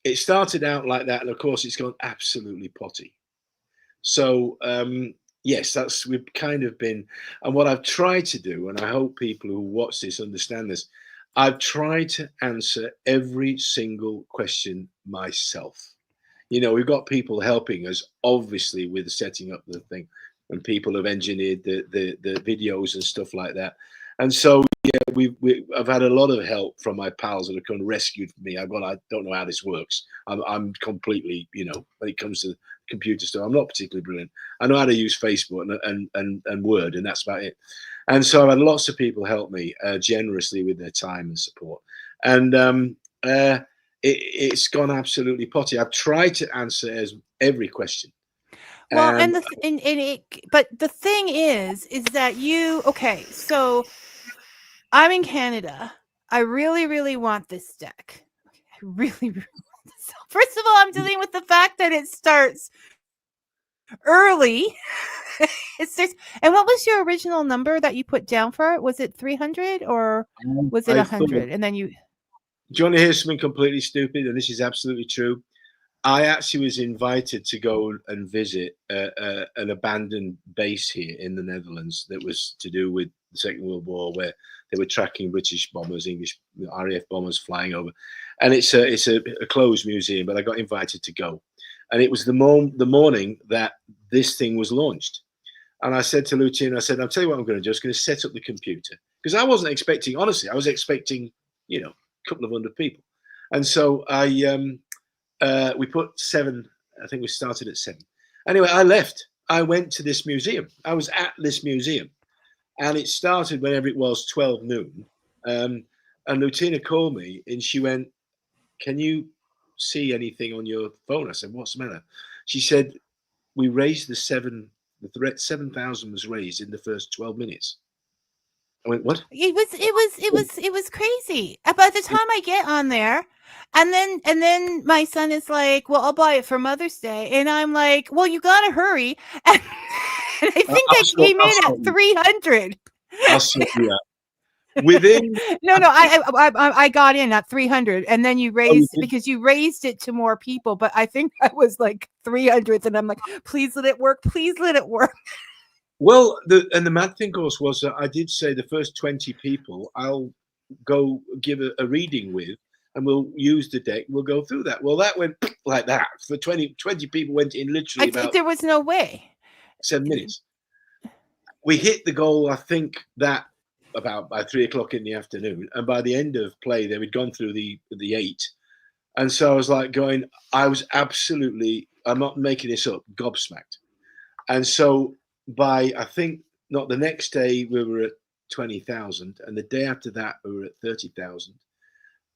it started out like that, and of course, it's gone absolutely potty. So yes, we've kind of been. And what I've tried to do, and I hope people who watch this understand this, I've tried to answer every single question myself. You know, we've got people helping us, obviously, with setting up the thing, and people have engineered the videos and stuff like that. And so, yeah, I've had a lot of help from my pals that have come and rescued me. I don't know how this works. I'm completely, you know, when it comes to computer stuff, I'm not particularly brilliant. I know how to use Facebook and Word, and that's about it. And so I've had lots of people help me generously with their time and support. And it's gone absolutely potty. I've tried to answer every question. Well, but the thing is that okay, so I'm in Canada. I really, really want this deck. I really, really want this. First of all, I'm dealing with the fact that it starts early. And what was your original number that you put down for it? Was it 300 or was it 100? And then do you want to hear something completely stupid? And this is absolutely true. I actually was invited to go and visit an abandoned base here in the Netherlands that was to do with the Second World War, where they were tracking British bombers, English RAF bombers flying over. And it's a closed museum, but I got invited to go. And it was the morning that this thing was launched. And I said to Lucian, I said, I'll tell you what I'm going to do. I'm just going to set up the computer. Because I wasn't expecting, honestly, I was expecting, you know, a couple of 100 people. And so we put 7, I think we started at 7. Anyway, I left. I went to this museum. I was at this museum. And it started whenever it was, 12 noon. And Lutina called me and she went, can you see anything on your phone? I said, what's the matter? She said, we raised the 7,000 was raised in the first 12 minutes. I went, what? It was crazy. By the time I get on there, and then my son is like, well, I'll buy it for Mother's Day. And I'm like, well, you gotta hurry. And I think I came in at 300. I'll sort you out. Within I got in at 300, and then you raised because you raised it to more people, but I think I was like 300, and I'm like, please let it work, please let it work. Well, the mad thing, of course, was that I did say the first 20 people I'll go give a reading with, and we'll use the deck. We'll go through that. Well, that went like that. For 20 people went in literally about. There was no way. 7 minutes. We hit the goal, I think, that about by 3 o'clock in the afternoon, and by the end of play, they had gone through the 8. And so I was like I was absolutely, I'm not making this up, gobsmacked. And so by, I think, not the next day, we were at 20,000, and the day after that, we were at 30,000.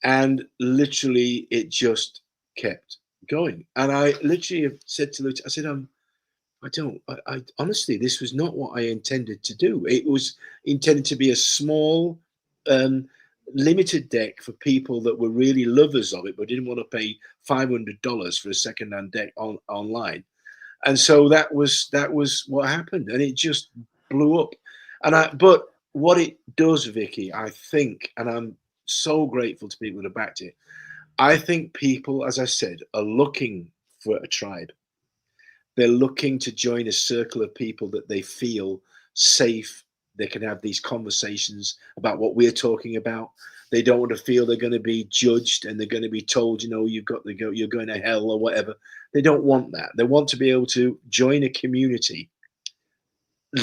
And literally, it just kept going. And I literally have said to Luke, I said, I honestly, this was not what I intended to do. It was intended to be a small, limited deck for people that were really lovers of it, but didn't want to pay $500 for a secondhand deck online. And so that was what happened, and it just blew up. But what it does, Vicky, I think, and I'm so grateful to people that have backed it. I think people, as I said, are looking for a tribe. They're looking to join a circle of people that they feel safe. They can have these conversations about what we're talking about. They don't want to feel they're going to be judged and they're going to be told, you know, you've got to go, you're going to hell or whatever. They don't want that. They want to be able to join a community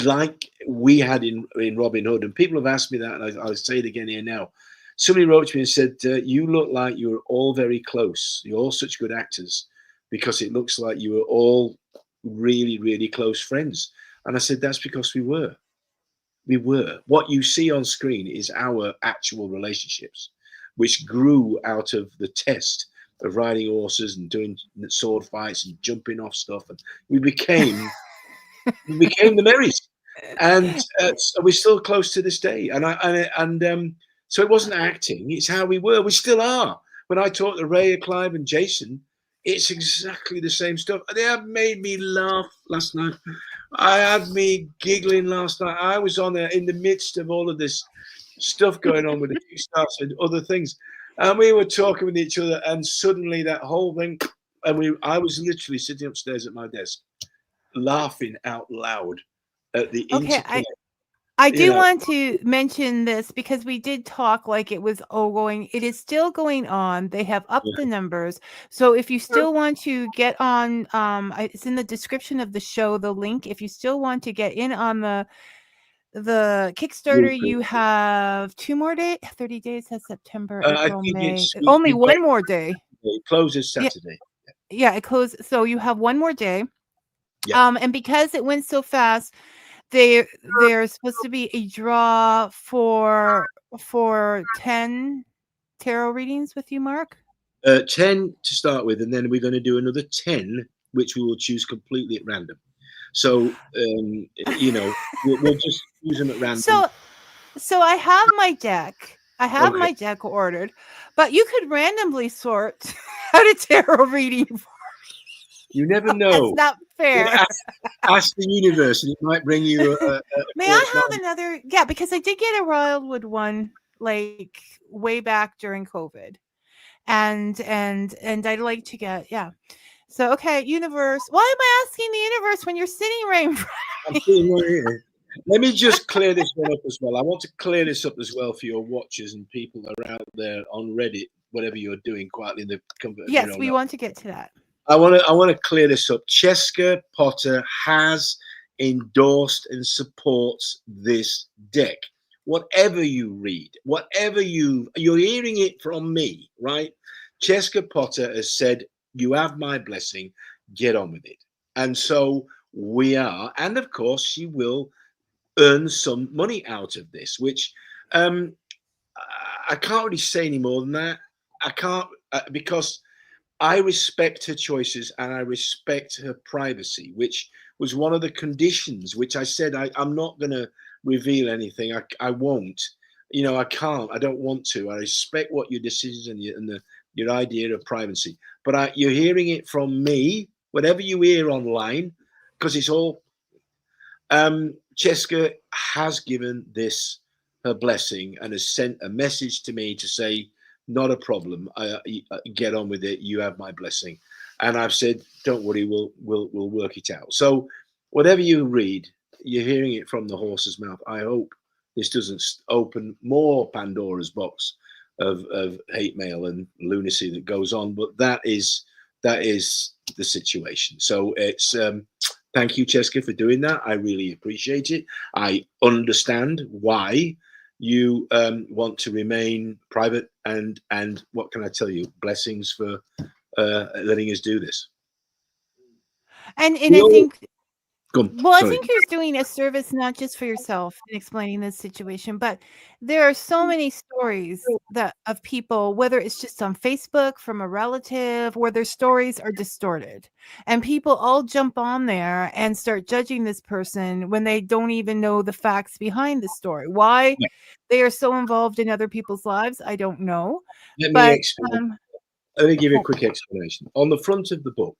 like we had in Robin Hood. And people have asked me that, and I'll say it again here now. Somebody wrote to me and said, you look like you were all very close. You're all such good actors, because it looks like you were all really, really close friends. And I said, that's because we were. We were. What you see on screen is our actual relationships, which grew out of the test of riding horses and doing sword fights and jumping off stuff. And we became the merries. And so we're still close to this day. So it wasn't acting, it's how we were. We still are. When I talk to Ray, Clive, and Jason, it's exactly the same stuff. They have made me laugh last night. I had me giggling last night. I was on there in the midst of all of this stuff going on with the Kickstarter and other things. And we were talking with each other, and suddenly that whole thing, I was literally sitting upstairs at my desk, laughing out loud at the interplay. I do want to mention this because we did talk like it was going. It is still going on. They have upped the numbers. So if you still want to get on, it's in the description of the show, the link. If you still want to get in on the Kickstarter, you have 2 more days, 30 days. That's September, April, May. Only one more day. It closes Saturday. Yeah, it closes. So you have one more day. Yeah. And because it went so fast, there's supposed to be a draw for 10 tarot readings with you, Mark. 10 to start with, and then we're going to do another 10, which we will choose completely at random. So we'll just use them at random. So I have my deck. My deck ordered, but you could randomly sort out a tarot reading for me. You never know. That's not fair. Ask the universe, and it might bring you a May I have another? Yeah, because I did get a Wildwood one like way back during COVID, and I'd like to get So okay, universe. Why am I asking the universe when you're sitting right in front of me? I'm sitting right here. Let me just clear this one up as well. I want to clear this up as well for your watchers and people that are out there on Reddit, whatever you're doing quietly in the comfort. Yes, we want to get to that. I want to clear this up. Cheska Potter has endorsed and supports this deck. Whatever you read, whatever you're hearing it from me, right? Cheska Potter has said, you have my blessing, get on with it. And so we are, and of course she will earn some money out of this, which I can't really say any more than that. I can't, because I respect her choices and I respect her privacy, which was one of the conditions, which I said I'm not going to reveal anything. I won't. I can't. I don't want to. I respect what your decisions and your idea of privacy. But you're hearing it from me, whatever you hear online, because it's all. Cheska has given this her blessing and has sent a message to me to say, not a problem. Get on with it. You have my blessing. And I've said, don't worry, we'll work it out. So whatever you read, you're hearing it from the horse's mouth. I hope this doesn't open more Pandora's box of hate mail and lunacy that goes on. But that is the situation. So it's thank you, Cheska, for doing that. I really appreciate it. I understand why you want to remain private, and what can I tell you? Blessings for letting us do this. And I think, I think you're doing a service not just for yourself in explaining this situation, but there are so many stories of people, whether it's just on Facebook from a relative, where their stories are distorted, and people all jump on there and start judging this person when they don't even know the facts behind the story. Why they are so involved in other people's lives, I don't know. Let me give you a quick explanation. On the front of the book,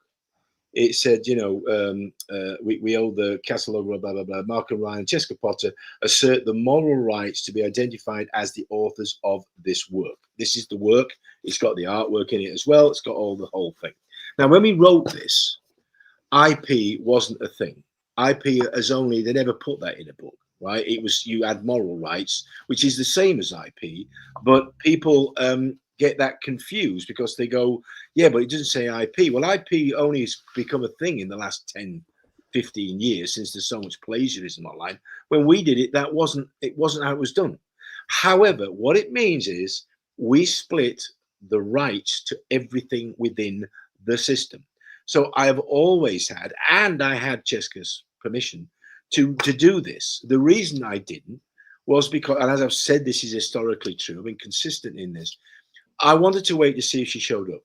it said, we owe the catalogue, blah, blah, blah. Mark and Ryan, Cheska Potter assert the moral rights to be identified as the authors of this work. This is the work. It's got the artwork in it as well. It's got the whole thing. Now, when we wrote this, IP wasn't a thing. IP they never put that in a book, right? It was, you had moral rights, which is the same as IP, but people get that confused because they go, yeah, but it doesn't say IP. Well, IP only has become a thing in the last 10, 15 years since there's so much plagiarism online. When we did it, it wasn't how it was done. However, what it means is we split the rights to everything within the system. So I have always had, and I had Cheska's permission to do this. The reason I didn't was because, and as I've said, this is historically true, I've been consistent in this. I wanted to wait to see if she showed up.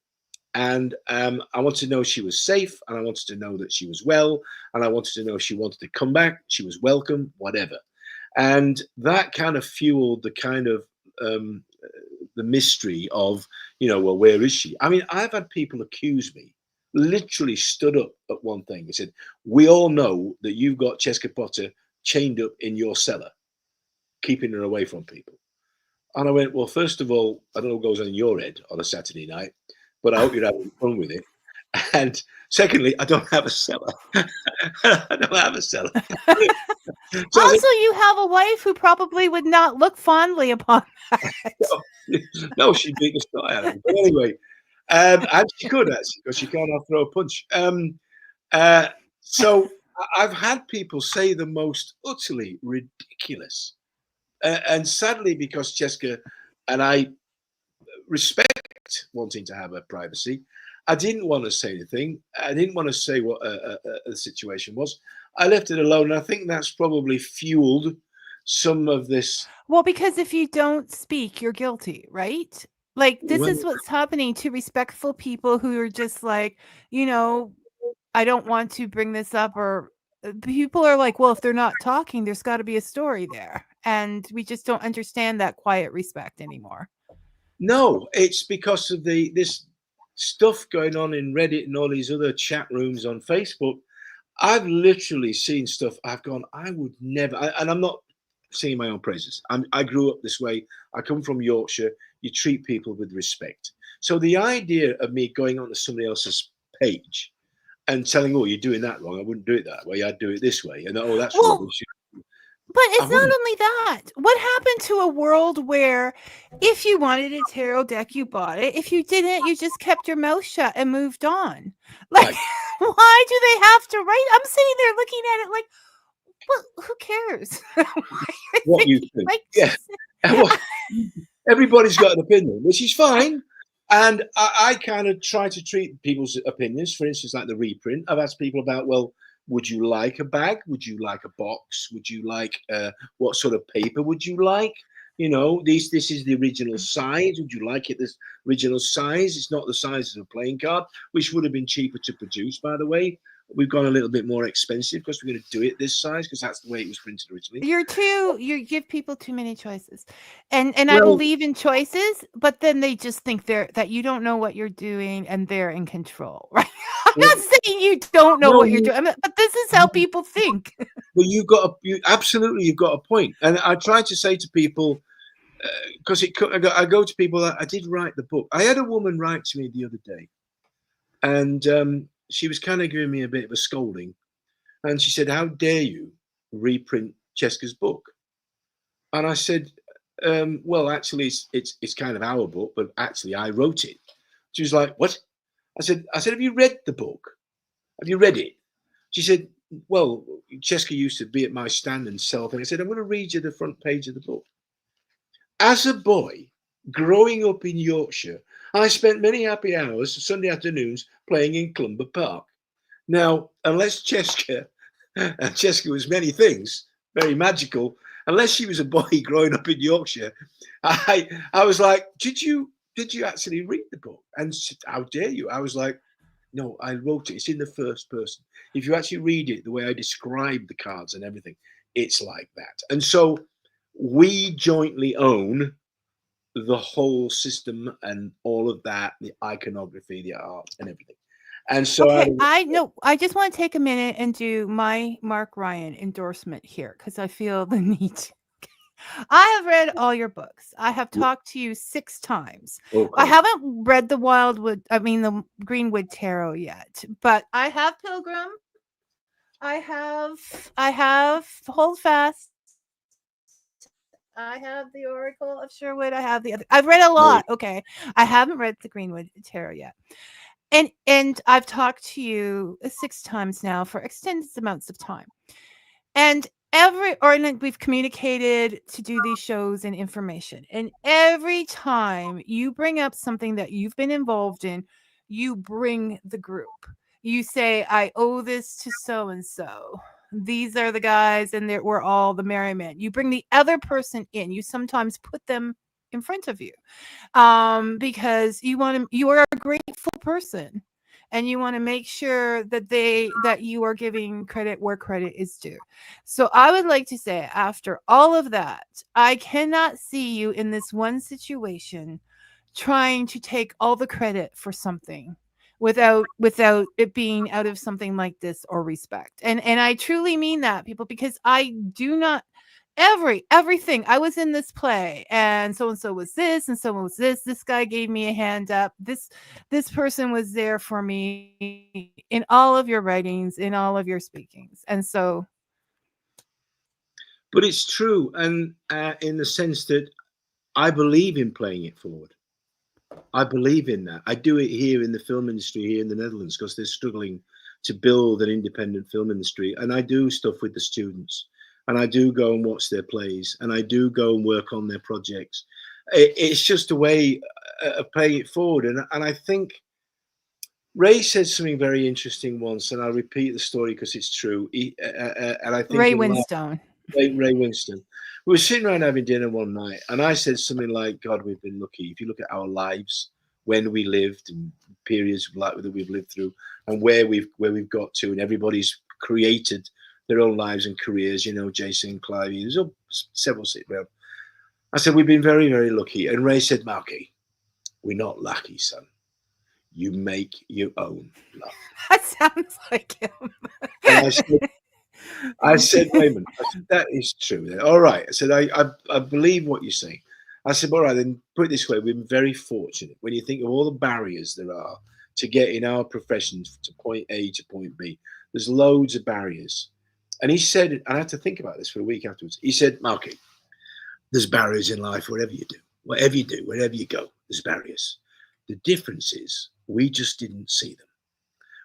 And I wanted to know she was safe, and I wanted to know that she was well, and I wanted to know if she wanted to come back, she was welcome, whatever. And that kind of fueled the kind of the mystery of, you know, well, where is she? I mean, I've had people accuse me, literally stood up at one thing and said, we all know that you've got Cheska Potter chained up in your cellar, keeping her away from people. And I went, well, first of all, I don't know what goes on in your head on a Saturday night, but I hope you're having fun with it. And secondly, I don't have a cellar. I don't have a cellar. So also, you have a wife who probably would not look fondly upon that. No, she'd beat the snot out of me. But anyway, and she could actually, because she can't throw a punch. So I've had people say the most utterly ridiculous. And sadly, because Cheska and I respect wanting to have her privacy, I didn't want to say anything. I didn't want to say what the situation was. I left it alone. And I think that's probably fueled some of this. Well, because if you don't speak, you're guilty, right? Like, this Well, is what's happening to respectful people who are just like, you know, I don't want to bring this up, or people are like, well, if they're not talking, there's got to be a story there. And we just don't understand that quiet respect anymore. no, it's because of this stuff going on in Reddit and all these other chat rooms on Facebook. I've literally seen stuff I've gone, I would never, and I'm not singing my own praises. I grew up this way. I come from Yorkshire. You treat people with respect. So the idea of me going onto somebody else's page and telling, oh, you're doing that wrong, I wouldn't do it that way, I'd do it this way. And oh, that's rubbish. But it's not only that. What happened to a world where if you wanted a tarot deck, you bought it. If you didn't, you just kept your mouth shut and moved on. Like, Right. Why do they have to write? I'm sitting there looking at it like, well, who cares? What you think? Like, Yeah. Well, everybody's got an opinion, which is fine. And I kind of try to treat people's opinions, for instance, like the reprint. I've asked people about, well, would you like a bag? Would you like a box? Would you like what sort of paper would you like? You know, this is the original size. Would you like it this original size? It's not the size of a playing card, which would have been cheaper to produce, by the way. We've gone a little bit more expensive because we're going to do it this size because that's the way it was printed originally. You give people too many choices, and I believe in choices, but then they just think that you don't know what you're doing and they're in control, right? I'm not saying you don't know what you're doing, but this is how people think. Well, you've got a point, and I try to say to people because I go to people that I did write the book. I had a woman write to me the other day, and she was kind of giving me a bit of a scolding, and she said, "How dare you reprint Cheska's book?" And I said, "Well, actually, it's kind of our book, but actually, I wrote it." She was like, "What?" I said, "Have you read the book? Have you read it?" She said, "Well, Cheska used to be at my stand and sell things." I said, "I'm going to read you the front page of the book." As a boy, growing up in Yorkshire, I spent many happy hours, Sunday afternoons, playing in Clumber Park. Now, unless Cheska was many things, very magical, unless she was a boy growing up in Yorkshire, I was like, did you actually read the book? And she said, "How dare you?" I was like, "No, I wrote it. It's in the first person. If you actually read it, the way I describe the cards and everything, it's like that." And so we jointly own the whole system and all of that, the iconography, the art and everything. And so I just want to take a minute and do my Mark Ryan endorsement here because I feel the need to. I have read all your books. I have talked to you 6 times. Okay. I haven't read the Greenwood Tarot yet, but I have Pilgrim. I have Holdfast. I have the Oracle of Sherwood. I have the other. I've read a lot. Okay. I haven't read the Greenwood Tarot yet. And I've talked to you 6 times now for extended amounts of time. And we've communicated to do these shows and information. And every time you bring up something that you've been involved in, you bring the group. you say, I owe this to so and so. These are the guys, and we're all the merriment. You bring the other person in. You sometimes put them in front of you, because you are a grateful person, and you want to make sure that you are giving credit where credit is due. So I would like to say, after all of that, I cannot see you in this one situation trying to take all the credit for something without it being out of something like this or respect. And I truly mean that, people, because I do not everything. I was in this play, and so was this, and someone was this guy gave me a hand up, this person was there for me in all of your writings, in all of your speakings. And so, but it's true, and in the sense that I believe in playing it forward. I believe in that. I do it here in the film industry here in the Netherlands, because they're struggling to build an independent film industry, and I do stuff with the students, and I do go and watch their plays, and I do go and work on their projects. It's just a way of paying it forward. And I think Ray said something very interesting once, and I'll repeat the story because it's true. And I think Ray Winstone. Ray Winston. We were sitting around having dinner one night, and I said something like, God, we've been lucky. If you look at our lives, when we lived, and periods like that we've lived through, and where we've got to, and everybody's created their own lives and careers, you know, Jason, Clive, there's several sitting around. I said, we've been very, very lucky. And Ray said, Marky, we're not lucky, son. You make your own luck. That sounds like him. And I said, Raymond, I said, that is true. All right. I said, I believe what you're saying. I said, all right, then put it this way. We've been very fortunate. When you think of all the barriers there are to get in our professions to point A to point B, there's loads of barriers. And he said, and I had to think about this for a week afterwards. He said, Marky, there's barriers in life wherever you do, wherever you go, there's barriers. The difference is we just didn't see them.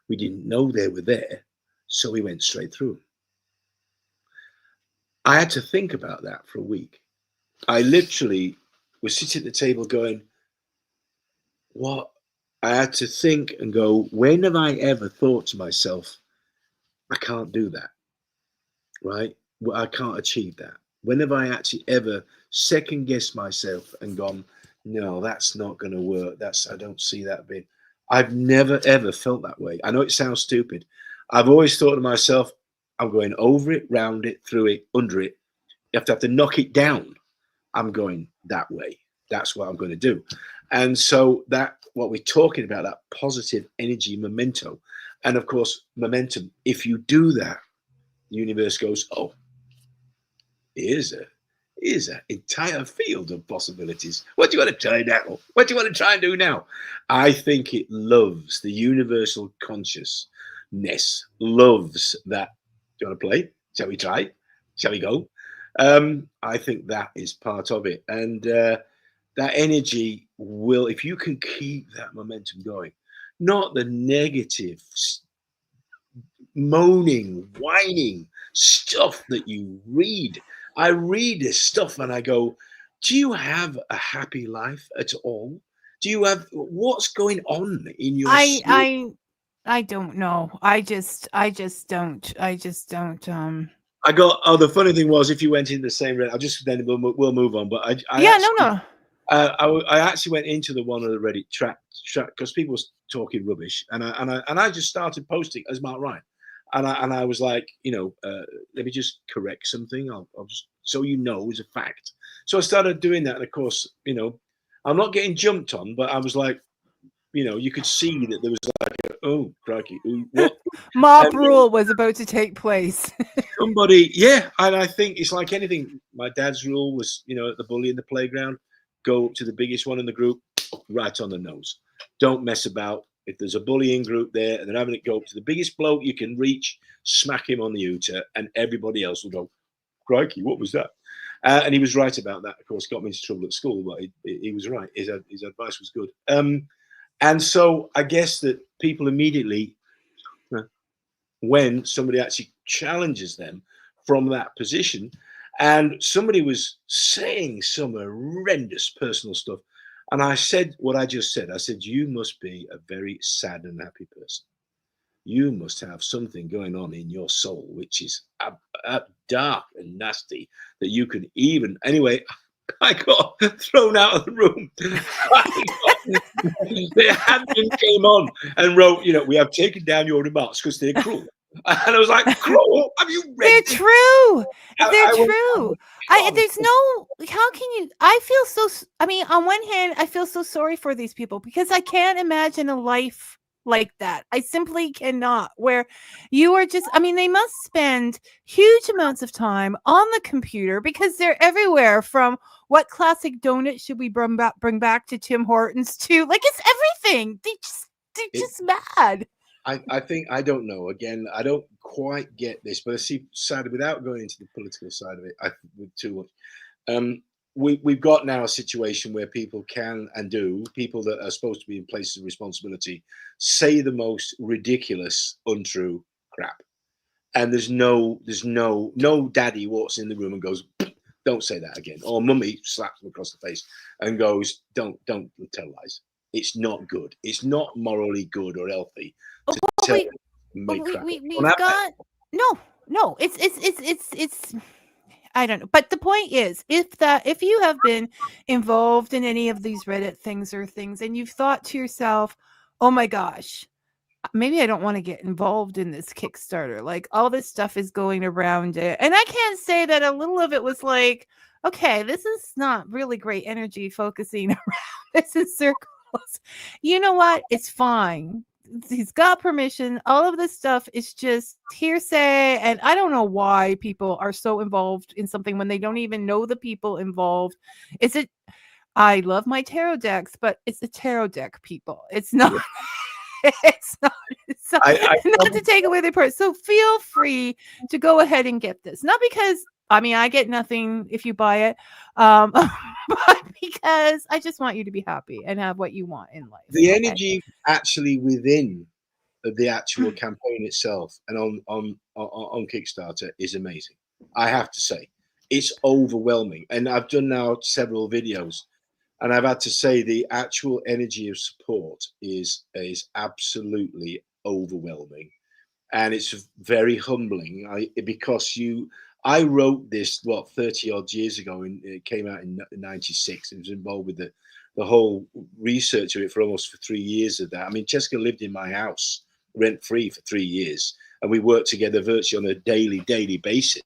We didn't know they were there, so we went straight through them. I had to think about that for a week. I literally was sitting at the table going, what? I had to think and go, when have I ever thought to myself, I can't do that, right? Well, I can't achieve that. When have I actually ever second guessed myself and gone, no, that's not going to work. I don't see that being. I've never, ever felt that way. I know it sounds stupid. I've always thought to myself, I'm going over it, round it, through it, under it. You have to knock it down. I'm going that way. That's what I'm going to do. And so that what we're talking about, that positive energy memento. And of course, momentum, if you do that, the universe goes, oh, here's an entire field of possibilities. What do you want to try now? What do you want to try and do now? I think it loves the universal consciousness, loves that. Do you want to play? Shall we try? Shall we go? I think that is part of it. And that energy will, if you can keep that momentum going, not the negative, moaning, whining stuff that you read. I read this stuff and I go, do you have a happy life at all? Do you have, what's going on in your I don't know. I just don't. I got, oh, the funny thing was, if you went in the same Reddit, I'll just, then we'll move on. But I actually went into the one of the Reddit track because people was talking rubbish, and I just started posting as Mark Ryan, and I was like, let me just correct something. I'll just, so you know, as a fact. So I started doing that, and of course, I'm not getting jumped on, but I was like, you could see that there was like, oh crikey, what? Mob rule was about to take place. Somebody, yeah, and I think it's like anything. My dad's rule was, the bully in the playground, go up to the biggest one in the group, right on the nose. Don't mess about. If there's a bullying group there and they're having it, go up to the biggest bloke you can reach, smack him on the Uter, and everybody else will go, crikey, what was that? And he was right about that. Of course, got me into trouble at school, but he was right. His advice was good. And so I guess that people immediately, when somebody actually challenges them from that position, and somebody was saying some horrendous personal stuff, and I said what I just said. I said, you must be a very sad and happy person, you must have something going on in your soul, which is dark and nasty that you could even, anyway, I got thrown out of the room. The admin came on and wrote, you know, we have taken down your remarks because they're cruel. And I was like, cruel? Have you read They're this? true. They're I went, true. "Oh, There's no, how can you, I feel so, I mean, on one hand, I feel so sorry for these people because I can't imagine a life like that. I simply cannot, where you are just, I mean, they must spend huge amounts of time on the computer because they're everywhere, from what classic donut should we bring back to Tim Hortons to, like, it's everything. They're just mad. I think, I don't know. Again, I don't quite get this, but I see side, without going into the political side of it, with too much. We've got now a situation where people can and do, people that are supposed to be in places of responsibility, say the most ridiculous, untrue crap. And there's no daddy walks in the room and goes, don't say that again. Or mummy slaps him across the face and goes, don't tell lies. It's not good. It's not morally good or healthy to tell We've got no. It's. I don't know, but the point is, if you have been involved in any of these Reddit things and you've thought to yourself, oh my gosh, maybe I don't want to get involved in this Kickstarter. Like, all this stuff is going around it. And I can't say that a little of it was like, okay, this is not really great energy focusing around this in circles. You know what? It's fine. He's got permission. All of this stuff is just hearsay. And I don't know why people are so involved in something when they don't even know the people involved. I love my tarot decks, but it's a tarot deck, people. It's not. Yeah. It's not not to take away their part. So feel free to go ahead and get this. Not because, I mean, I get nothing if you buy it, but because I just want you to be happy and have what you want in life. The energy actually within the actual campaign itself and on Kickstarter is amazing. I have to say, it's overwhelming. And I've done now several videos, and I've had to say the actual energy of support is absolutely overwhelming, and it's very humbling. Because I wrote this 30 odd years ago, and it came out in '96. It was involved with the whole research of it for almost 3 years of that. I mean, Jessica lived in my house rent free for 3 years, and we worked together virtually on a daily basis,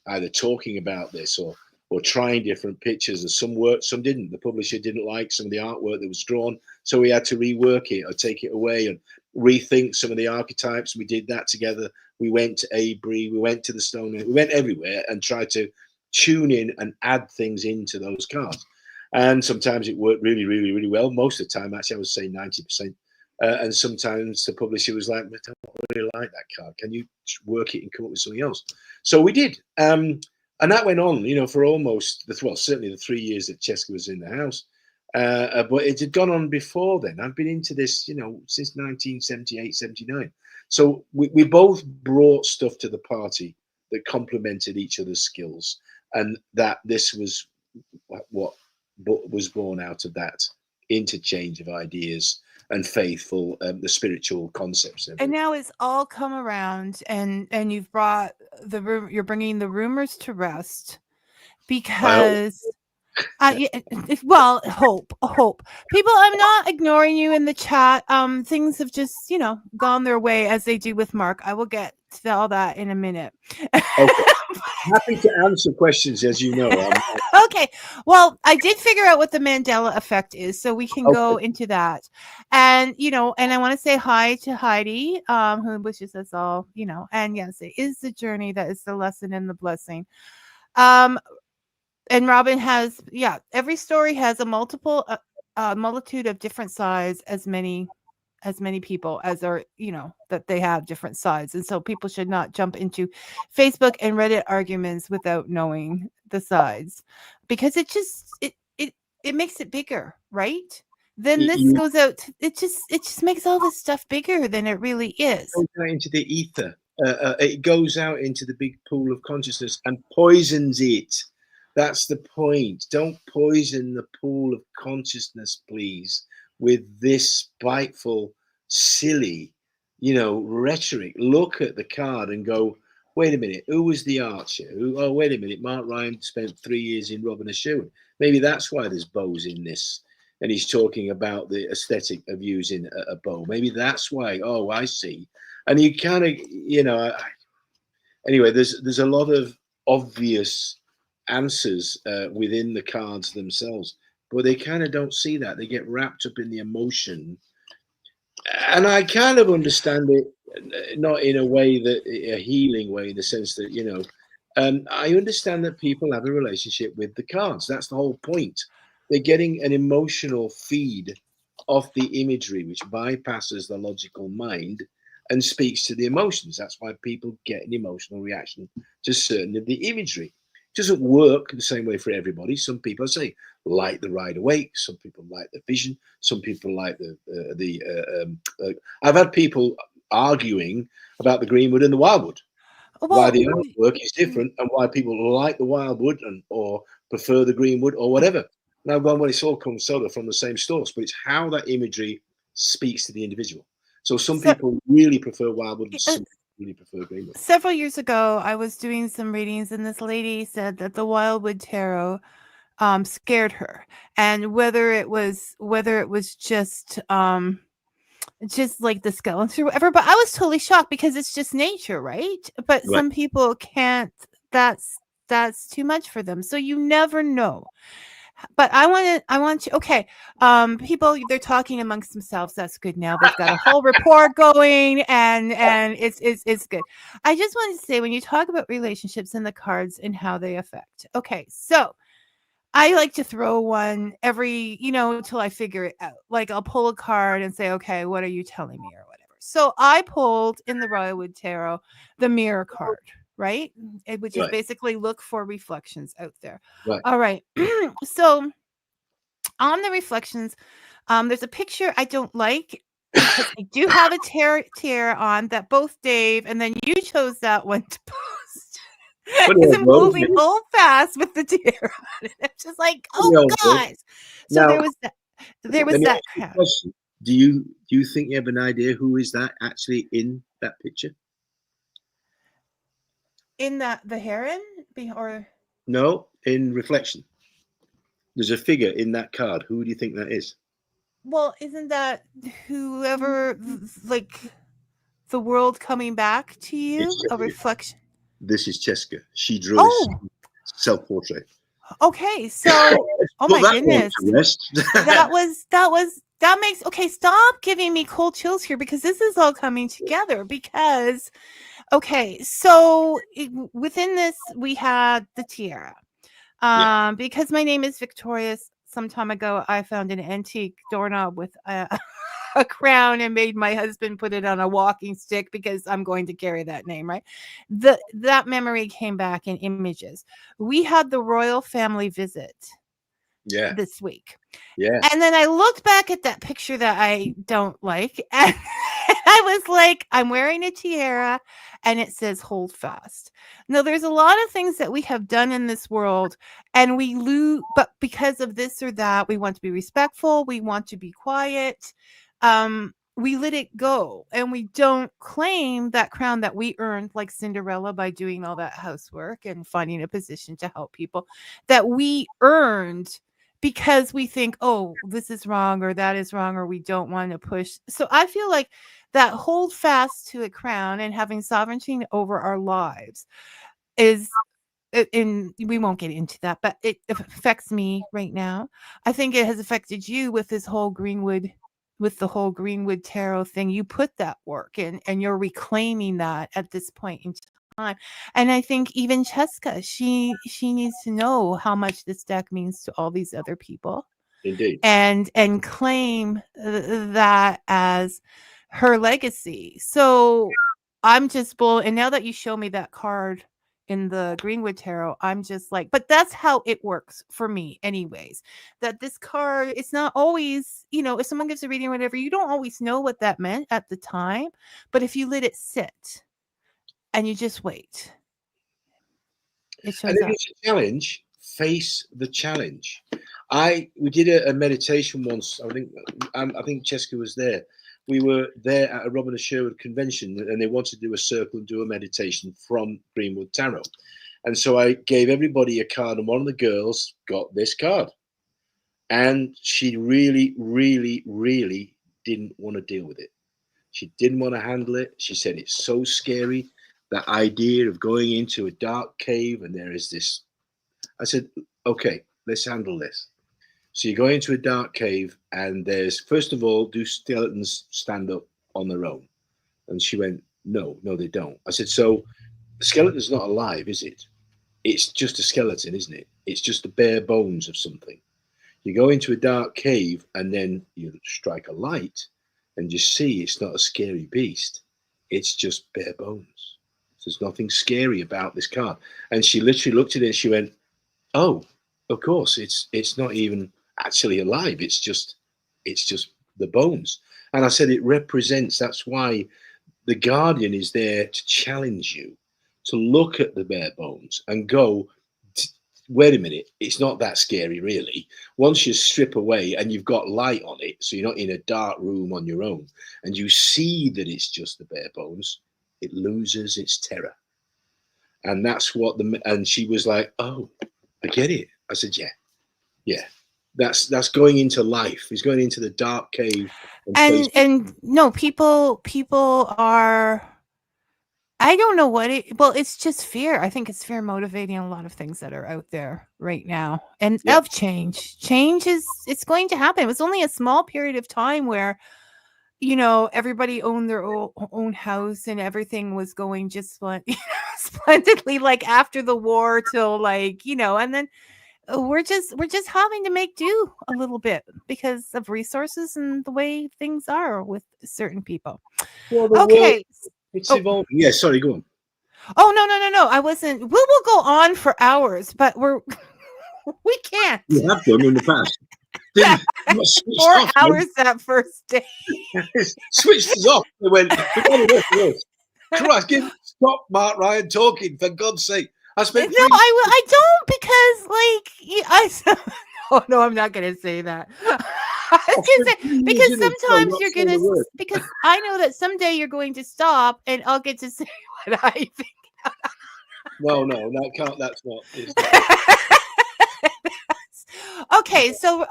either talking about this or trying different pictures. And some worked, some didn't. The publisher didn't like some of the artwork that was drawn, so we had to rework it or take it away and rethink some of the archetypes. We did that together. We went to Avebury, we went to the Stone, we went everywhere and tried to tune in and add things into those cards. And sometimes it worked really, really, really well. Most of the time, actually, I would say 90%. And sometimes the publisher was like, I don't really like that card. Can you work it and come up with something else? So we did. And that went on, for almost certainly the 3 years that Jessica was in the house. But it had gone on before then. I've been into this, since 1978, 79. So we both brought stuff to the party that complemented each other's skills, and that this was what was born out of that interchange of ideas and faithful, the spiritual concepts. And now it's all come around, and you've brought you're bringing the rumors to rest, because hope people, I'm not ignoring you in the chat. Things have just gone their way, as they do with Mark. I will get to all that in a minute. Okay. Happy to answer questions, as you know. Okay, well, I did figure out what the Mandela effect is, so we can go into that. And and I want to say hi to Heidi, who wishes us all, and yes, it is the journey that is the lesson and the blessing. And Robin has, every story has a multitude of different sides, as many people as are, that they have different sides. And so people should not jump into Facebook and Reddit arguments without knowing the sides, because it just, it makes it bigger, right? Then this goes out, it just makes all this stuff bigger than it really is. It goes out into the ether. It goes out into the big pool of consciousness and poisons it. That's the point. Don't poison the pool of consciousness, please, with this spiteful, silly, rhetoric, look at the card and go, wait a minute, who was the archer? Oh, wait a minute, Mark Ryan spent 3 years in robbing a Sherwood. Maybe that's why there's bows in this. And he's talking about the aesthetic of using a bow. Maybe that's why. Oh, I see. And you kind of, anyway, there's a lot of obvious answers within the cards themselves, but they kind of don't see that. They get wrapped up in the emotion. And I kind of understand it, not in a way a healing way, in the sense that, I understand that people have a relationship with the cards. That's the whole point. They're getting an emotional feed off the imagery, which bypasses the logical mind and speaks to the emotions. That's why people get an emotional reaction to certain of the imagery. It doesn't work the same way for everybody. Some people say like the Ride Awake. Some people like the Vision. Some people like I've had people arguing about the Greenwood and the Wildwood. Why the artwork is different and why people like the Wildwood or prefer the Greenwood or whatever. And I've gone, well, it's all comes sort of from the same source, but it's how that imagery speaks to the individual. So some people really prefer Wildwood and some really prefer Greenwood. Several years ago, I was doing some readings, and this lady said that the Wildwood Tarot scared her, and whether it was just like the skeletons or whatever. But I was totally shocked because it's just nature, right? But some people can't. That's too much for them. So you never know. But I want you. Okay, people, they're talking amongst themselves. That's good. Now they've got a whole report going, and it's good. I just wanted to say, when you talk about relationships and the cards and how they affect. Okay, so I like to throw one every, until I figure it out. Like I'll pull a card and say, okay, what are you telling me or whatever. So I pulled in the Wildwood Tarot the mirror card. Right? Which is basically look for reflections out there. Right. All right. So on the reflections, there's a picture I don't like because I do have a tiara on that both Dave and then you chose that one to post. Because I'm holding hold fast with the tiara on it. I'm just like, oh gosh. So now, there was that crowd. Do you think you have an idea who is that actually in that picture? In the heron or no, in reflection. There's a figure in that card. Who do you think that is? Well, isn't that whoever, like the world coming back to you? A reflection. This is Cheska. She drew self-portrait. Okay, so oh my goodness. that makes okay, stop giving me cold chills here because this is all coming together because okay, so within this, we had the tiara. Because my name is Victoria, some time ago, I found an antique doorknob with a crown and made my husband put it on a walking stick because I'm going to carry that name, right? That memory came back in images. We had the royal family visit this week. Yeah. And then I looked back at that picture that I don't like and I was like, I'm wearing a tiara and it says hold fast. Now, there's a lot of things that we have done in this world and we lose, but because of this or that, we want to be respectful. We want to be quiet. We let it go and we don't claim that crown that we earned like Cinderella by doing all that housework and finding a position to help people that we earned because we think, oh, this is wrong or that is wrong or we don't want to push. So I feel like that hold fast to a crown and having sovereignty over our lives is, and we won't get into that, but it affects me right now. I think it has affected you with this whole Greenwood, with the whole Greenwood Tarot thing. You put that work in and you're reclaiming that at this point in time. And I think even Cheska, she needs to know how much this deck means to all these other people. Indeed. And claim that as her legacy. So I'm just and now that you show me that card in the Greenwood Tarot, I'm just like, but that's how it works for me anyways, that this card, it's not always, if someone gives a reading or whatever, you don't always know what that meant at the time, but if you let it sit and you just wait, it shows up. And if it's a challenge, face the challenge. We did a meditation once. I think Cheska was there, we were there at a Robin and Sherwood convention, and they wanted to do a circle and do a meditation from Greenwood Tarot. And so I gave everybody a card, and one of the girls got this card. And she really, really, really didn't want to deal with it. She didn't want to handle it. She said it's so scary, that idea of going into a dark cave, and there is this. I said, okay, let's handle this. So you go into a dark cave, and there's, first of all, do skeletons stand up on their own? And she went, no, they don't. I said, so the skeleton's not alive, is it? It's just a skeleton, isn't it? It's just the bare bones of something. You go into a dark cave, and then you strike a light, and you see it's not a scary beast. It's just bare bones. There's nothing scary about this card. And she literally looked at it and she went, oh, of course, it's not even actually alive. It's just the bones. And I said, it represents, that's why the guardian is there to challenge you, to look at the bare bones and go, wait a minute, it's not that scary, really. Once you strip away and you've got light on it, so you're not in a dark room on your own, and you see that it's just the bare bones, it loses its terror. And that's what and she was like, oh, I get it. I said, yeah. That's going into life. He's going into the dark cave. And no, people are, I don't know what it's just fear. I think it's fear motivating a lot of things that are out there right now. And of change. Change it's going to happen. It was only a small period of time where, everybody owned their own house and everything was going just splendidly, like after the war till and then we're just having to make do a little bit because of resources and the way things are with certain people. Well, okay. It's evolving. Yeah, sorry, go on. Oh, no. I wasn't. We will go on for hours, but we can't. You have done in the past. 4 hours that first day. Switched us off. They went, Christ, stop Mark Ryan talking, for God's sake. I spent I don't, because oh no, I'm not gonna say that. I was gonna say, because sometimes you're gonna, because I know that someday you're going to stop and I'll get to say what I think. No, that can't. That's not. Okay, so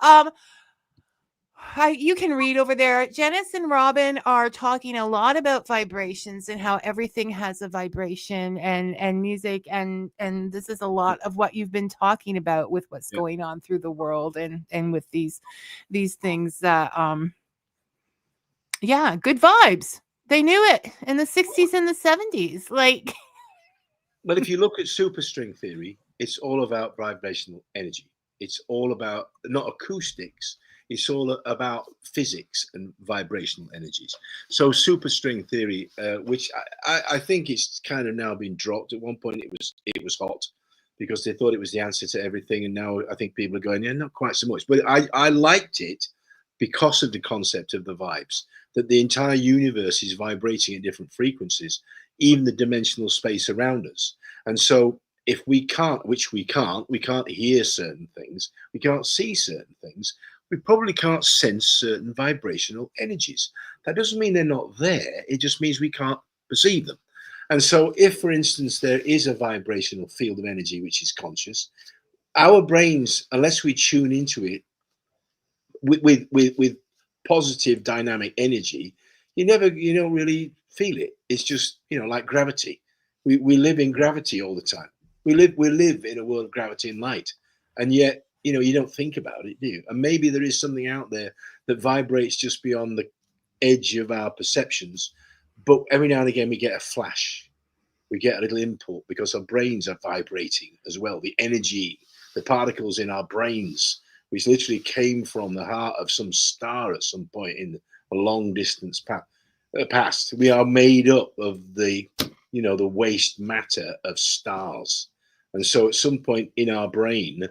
you can read over there. Janice and Robin are talking a lot about vibrations and how everything has a vibration and music, and this is a lot of what you've been talking about with what's going on through the world and with these things that good vibes. They knew it in the 60s and the 70s. But if you look at superstring theory, it's all about vibrational energy. It's all about not acoustics. It's all about physics and vibrational energies. So superstring theory, which I think it's kind of now been dropped. At one point it was hot because they thought it was the answer to everything. And now I think people are going, yeah, not quite so much. But I liked it because of the concept of the vibes, that the entire universe is vibrating at different frequencies, even the dimensional space around us. And so if we can't hear certain things, we can't see certain things, we probably can't sense certain vibrational energies. That doesn't mean they're not there. It just means we can't perceive them. And so if, for instance, there is a vibrational field of energy which is conscious, our brains, unless we tune into it with positive dynamic energy, you don't really feel it. It's just, like gravity. We live in gravity all the time. We live in a world of gravity and light. And yet, you don't think about it, do you? And maybe there is something out there that vibrates just beyond the edge of our perceptions. But every now and again, we get a flash. We get a little input because our brains are vibrating as well. The energy, the particles in our brains, which literally came from the heart of some star at some point in a long distance past. We are made up of the waste matter of stars. And so at some point in our brain,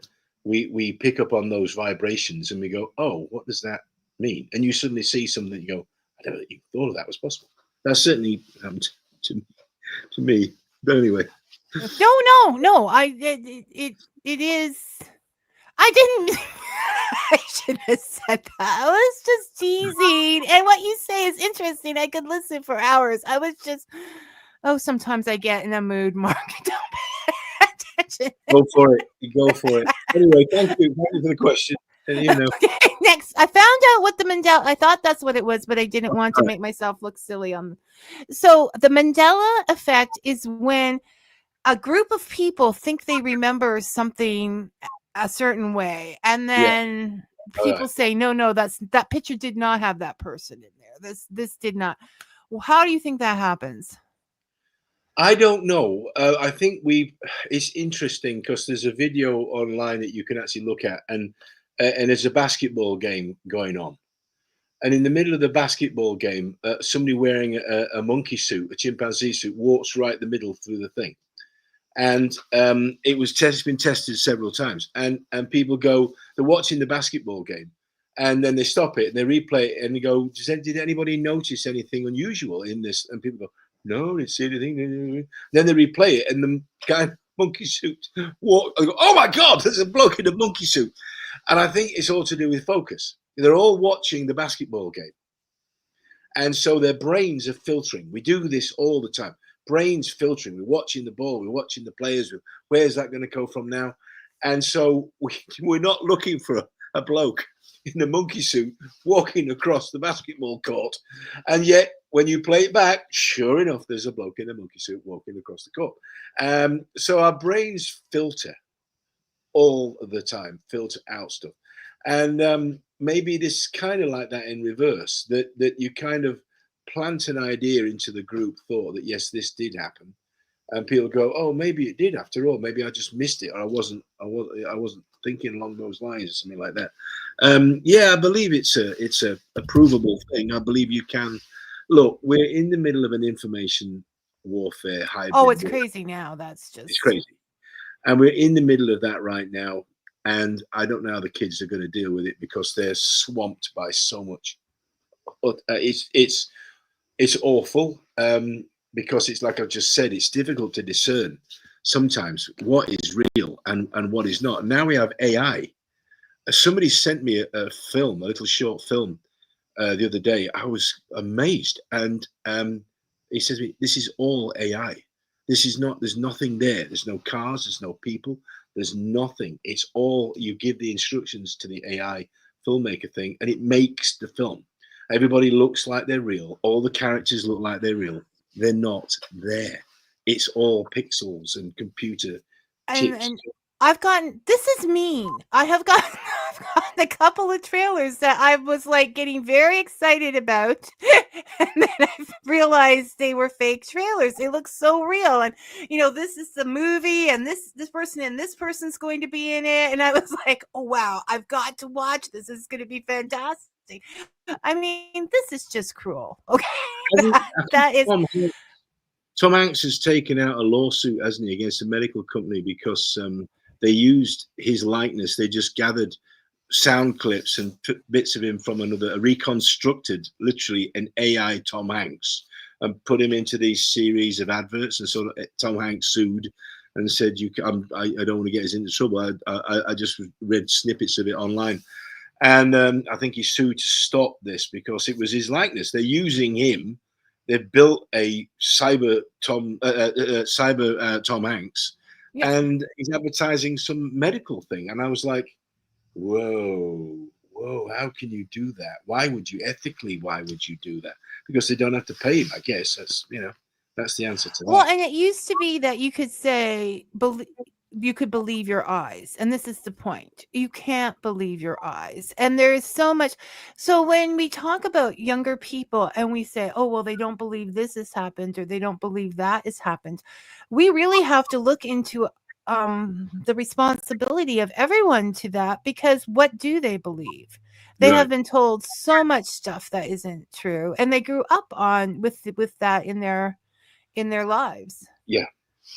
we pick up on those vibrations and we go, oh, what does that mean? And you suddenly see something, you go, I never even thought of that was possible. That certainly happened to me. But anyway. No. It is. I didn't. I shouldn't have said that. I was just teasing. And what you say is interesting. I could listen for hours. I was just, sometimes I get in a mood, Mark. Don't pay attention. Go for it. You go for it. Anyway, thank you. Thank you for the question. And, you know, Okay, next. I found out what the Mandela, I thought that's what it was, but I didn't want to make myself look silly on. So the Mandela effect is when a group of people think they remember something a certain way, and then people say, no, that picture did not have that person in there. This did not. Well, how do you think that happens? I don't know. I think it's interesting because there's a video online that you can actually look at, and there's a basketball game going on. And in the middle of the basketball game, somebody wearing a monkey suit, a chimpanzee suit, walks right the middle through the thing. And it's been tested several times. And people go, they're watching the basketball game, and then they stop it and they replay it and they go, did anybody notice anything unusual in this? And people go, no, didn't see anything. Then they replay it and the guy in the monkey suit walk. I go, oh my God, there's a bloke in a monkey suit. And I think it's all to do with focus. They're all watching the basketball game. And so their brains are filtering. We do this all the time. Brains filtering. We're watching the ball. We're watching the players. Where's that going to go from now? And so we're not looking for a bloke in a monkey suit walking across the basketball court. And yet, when you play it back, sure enough, there's a bloke in a monkey suit walking across the court. So our brains filter all the time, filter out stuff. And maybe this kind of like that in reverse, that you kind of plant an idea into the group thought that, yes, this did happen. And people go, oh, maybe it did after all. Maybe I just missed it, or I wasn't thinking along those lines, or something like that. Yeah, I believe it's a provable thing. I believe you can. Look, we're in the middle of an information warfare hybrid. Oh, it's crazy now. It's crazy. And we're in the middle of that right now. And I don't know how the kids are going to deal with it because they're swamped by so much. It's awful because it's like I've just said, it's difficult to discern sometimes what is real and what is not. Now we have AI. Somebody sent me a little short film the other day. I was amazed. And he says to me, this is all AI. There's nothing there. There's no cars, there's no people, there's nothing. It's all, you give the instructions to the AI filmmaker thing and it makes the film. Everybody looks like they're real. All the characters look like they're real. They're not there. It's all pixels and computer chips. And this is mean. I've gotten a couple of trailers that I was like getting very excited about. And then I realized they were fake trailers. They look so real. And, this is the movie and this person and this person's going to be in it. And I was like, oh, wow, I've got to watch this. This is going to be fantastic. I mean, this is just cruel. Okay. that is. Tom Hanks has taken out a lawsuit, hasn't he, against a medical company because they used his likeness. They just gathered sound clips and put bits of him from reconstructed, literally, an AI Tom Hanks and put him into these series of adverts. And so Tom Hanks sued and said, I don't want to get us into trouble. I just read snippets of it online. And I think he sued to stop this because it was his likeness. They're using him. They've built a cyber Tom Hanks, yeah. And he's advertising some medical thing. And I was like, whoa, how can you do that? Why would you do that? Because they don't have to pay him, I guess. That's the answer to that. Well, and it used to be that you could say, you could believe your eyes. And this is the point. You can't believe your eyes. And there is so much. So when we talk about younger people and we say, oh, well, they don't believe this has happened or they don't believe that has happened, we really have to look into the responsibility of everyone to that, because what do they believe? They have been told so much stuff that isn't true, and they grew up on with that in their lives. Yeah,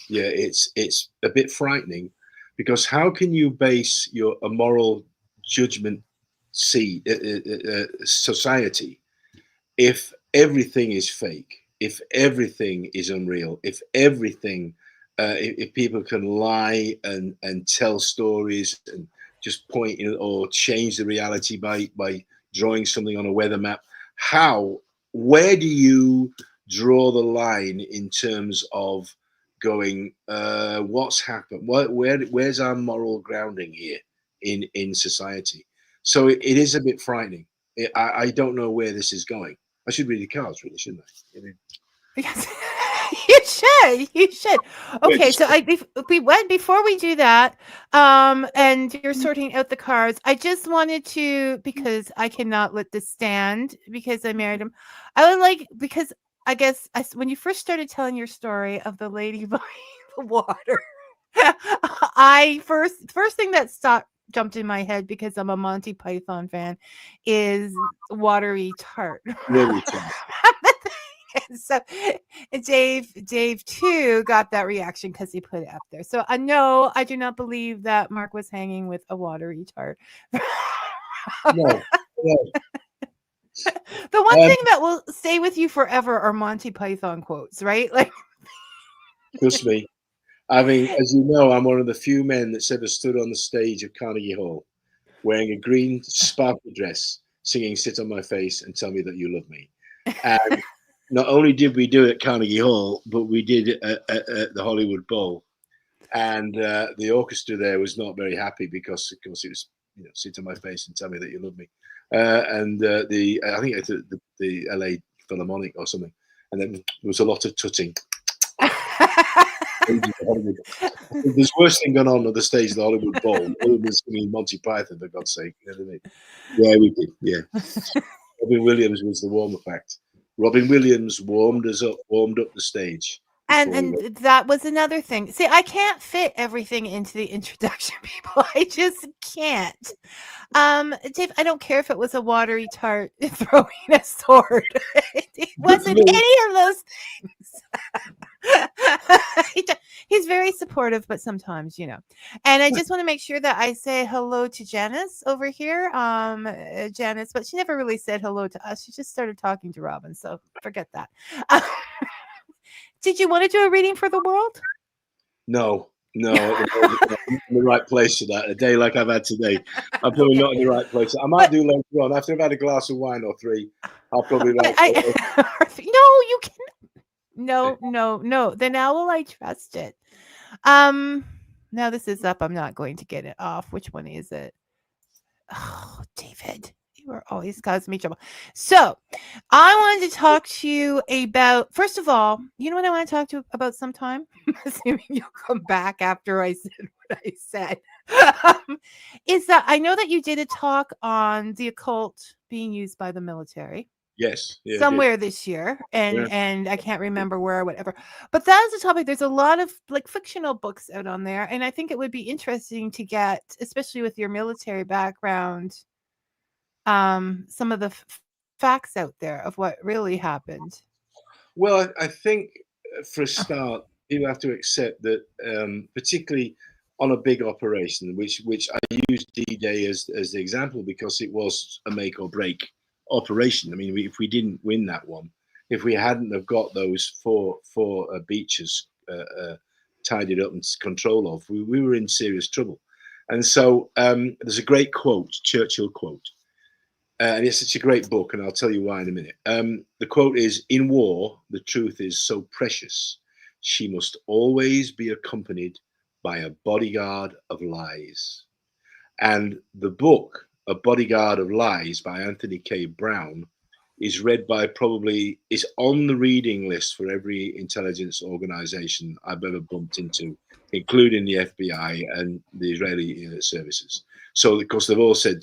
it's a bit frightening, because how can you base a moral judgment society if everything is fake, if everything is unreal, if everything if people can lie and tell stories and just point or change the reality by drawing something on a weather map. Where do you draw the line in terms of going, what's happened? Where's our moral grounding here in society? So it is a bit frightening. I don't know where this is going. I should read the cards, really, shouldn't I? I mean, Yes. You should. Okay, so before we do that, and you're sorting out the cards, I just wanted to, because I cannot let this stand because I married him. I would like, because I guess when you first started telling your story of the lady by the water, first thing that jumped in my head, because I'm a Monty Python fan, is watery tart. really So Dave too got that reaction because he put it up there. So no, I do not believe that Mark was hanging with a watery tart. no. The one thing that will stay with you forever are Monty Python quotes, right? Like, trust me. I mean, as you know, I'm one of the few men that's ever stood on the stage of Carnegie Hall wearing a green sparkly dress, singing "Sit on My Face and Tell Me That You Love Me." And not only did we do it at Carnegie Hall, but we did it at the Hollywood Bowl. And the orchestra there was not very happy because, of course, it was, "Sit on my face and tell me that you love me." And I think it's the LA Philharmonic or something. And then there was a lot of tutting. There's worse thing going on the stage of the Hollywood Bowl. Other than singing Monty Python, for God's sake. You know what I mean? Yeah, we did. Yeah. Robin Williams was the warm-up act. Robin Williams warmed up the stage. And that was another thing. See, I can't fit everything into the introduction, people. I just can't. Dave, I don't care if it was a watery tart throwing a sword. It wasn't any of those things. He's very supportive, but sometimes, And I just want to make sure that I say hello to Janice over here. Janice, but she never really said hello to us. She just started talking to Robin, so forget that. Did you want to do a reading for the world? No, I'm not in the right place for that. A day like I've had today, I'm probably not in the right place. I might do later on after I've had a glass of wine or three. I'll probably No, you can. No. Then how will I trust it? Now this is up. I'm not going to get it off. Which one is it? Oh, David. You are always causing me trouble. So I wanted to talk to you about, first of all, you know what I want to talk to you about sometime? Assuming you'll come back after I said what I said. Is that I know that you did a talk on the occult being used by the military. Yes. Yeah, somewhere this year, and I can't remember where or whatever. But that is a topic. There's a lot of like fictional books out on there, and I think it would be interesting to get, especially with your military background, some of the facts out there of what really happened. Well, I think for a start, you have to accept that, particularly on a big operation, which I use D-Day as the example because it was a make or break operation. I mean, if we didn't win that one, if we hadn't have got those four beaches tidied up and control of, we were in serious trouble. And so there's a great quote, Churchill quote, and it's such a great book, and I'll tell you why in a minute. The quote is, "In war, the truth is so precious, she must always be accompanied by a bodyguard of lies." And the book, A Bodyguard of Lies by Anthony K. Brown, is read by is on the reading list for every intelligence organization I've ever bumped into, including the FBI and the Israeli services. So, of course, they've all said,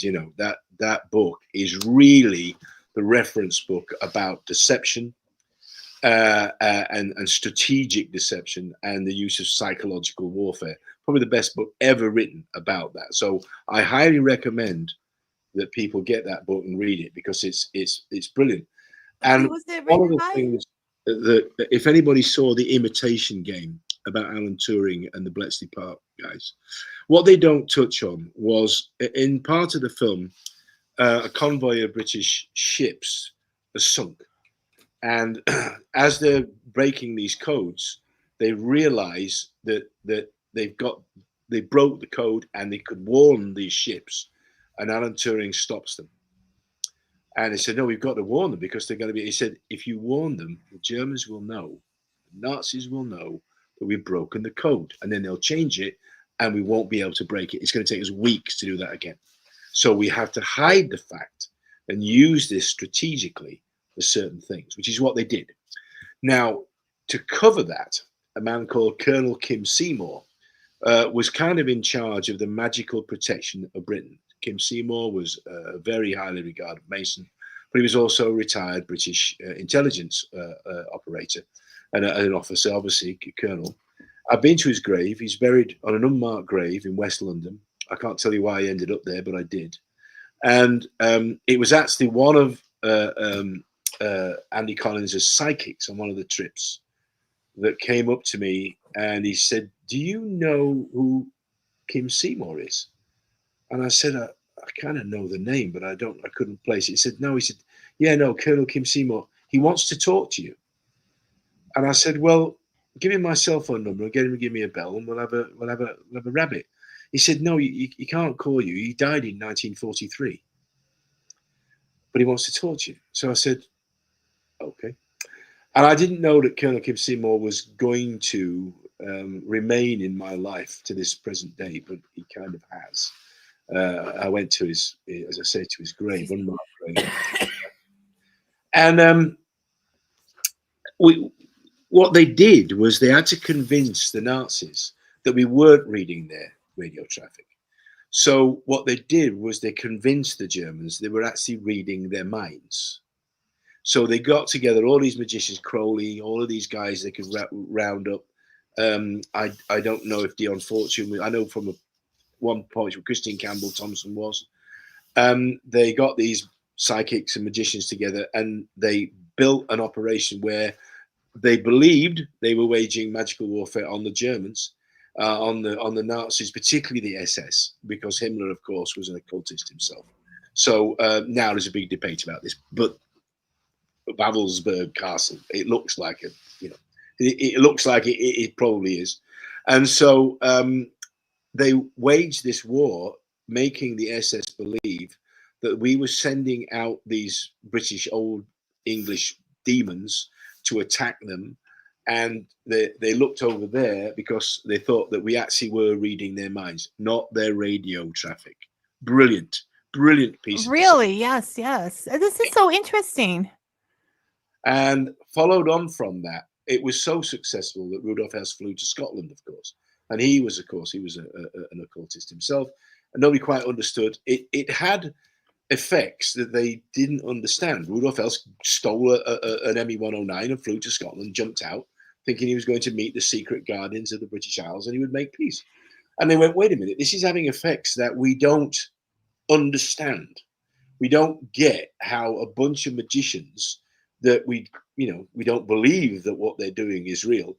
that book is really the reference book about deception and strategic deception and the use of psychological warfare. Probably the best book ever written about that. So I highly recommend that people get that book and read it because it's brilliant. And one of the things that if anybody saw The Imitation Game about Alan Turing and the Bletchley Park guys, what they don't touch on was in part of the film, a convoy of British ships has sunk. And as they're breaking these codes, they realize that they've got they broke the code and they could warn these ships, and Alan Turing stops them. And he said, no, we've got to warn them because they're going to be, he said, if you warn them, the Germans will know, the Nazis will know that we've broken the code, and then they'll change it and we won't be able to break it. It's going to take us weeks to do that again. So we have to hide the fact and use this strategically for certain things, which is what they did. Now, to cover that, a man called Colonel Kim Seymour was kind of in charge of the magical protection of Britain. Kim Seymour was a very highly regarded Mason, but he was also a retired British intelligence operator and an officer, obviously, colonel. I've been to his grave. He's buried on an unmarked grave in West London. I can't tell you why I ended up there, but I did. And it was actually one of Andy Collins' psychics on one of the trips that came up to me, and he said, do you know who Kim Seymour is? And I said, I kind of know the name, but I couldn't place it. He said, no. He said, yeah, no, Colonel Kim Seymour, he wants to talk to you. And I said, well, give him my cell phone number and get him to give me a bell, and we'll have a rabbit. He said, no, he can't call you. He died in 1943, but he wants to talk to you. So I said, okay. And I didn't know that Colonel Kim Seymour was going to remain in my life to this present day, but he kind of has. I went to his, as I say, to his grave, unmarked grave. And what they did was they had to convince the Nazis that we weren't reading their radio traffic. So what they did was they convinced the Germans they were actually reading their minds. So they got together all these magicians, Crowley, all of these guys they could round up. I don't know if Dion Fortune, I know from one point where Christine Campbell Thompson was. They got these psychics and magicians together, and they built an operation where they believed they were waging magical warfare on the Germans, on the Nazis, particularly the SS, because Himmler, of course, was an occultist himself. So now there's a big debate about this, but Babelsberg Castle, it looks like it looks like it probably is. And so they waged this war, making the SS believe that we were sending out these British Old English demons to attack them. And they looked over there because they thought that we actually were reading their minds, not their radio traffic. Brilliant piece. Really? Yes. This is so interesting. And followed on from that, it was so successful that Rudolf Hess flew to Scotland, of course. And he was an occultist himself, and nobody quite understood. It had effects that they didn't understand. Rudolf Hess stole an ME-109 and flew to Scotland, jumped out, thinking he was going to meet the secret guardians of the British Isles and he would make peace. And they went, wait a minute, this is having effects that we don't understand. We don't get how a bunch of magicians that we don't believe that what they're doing is real.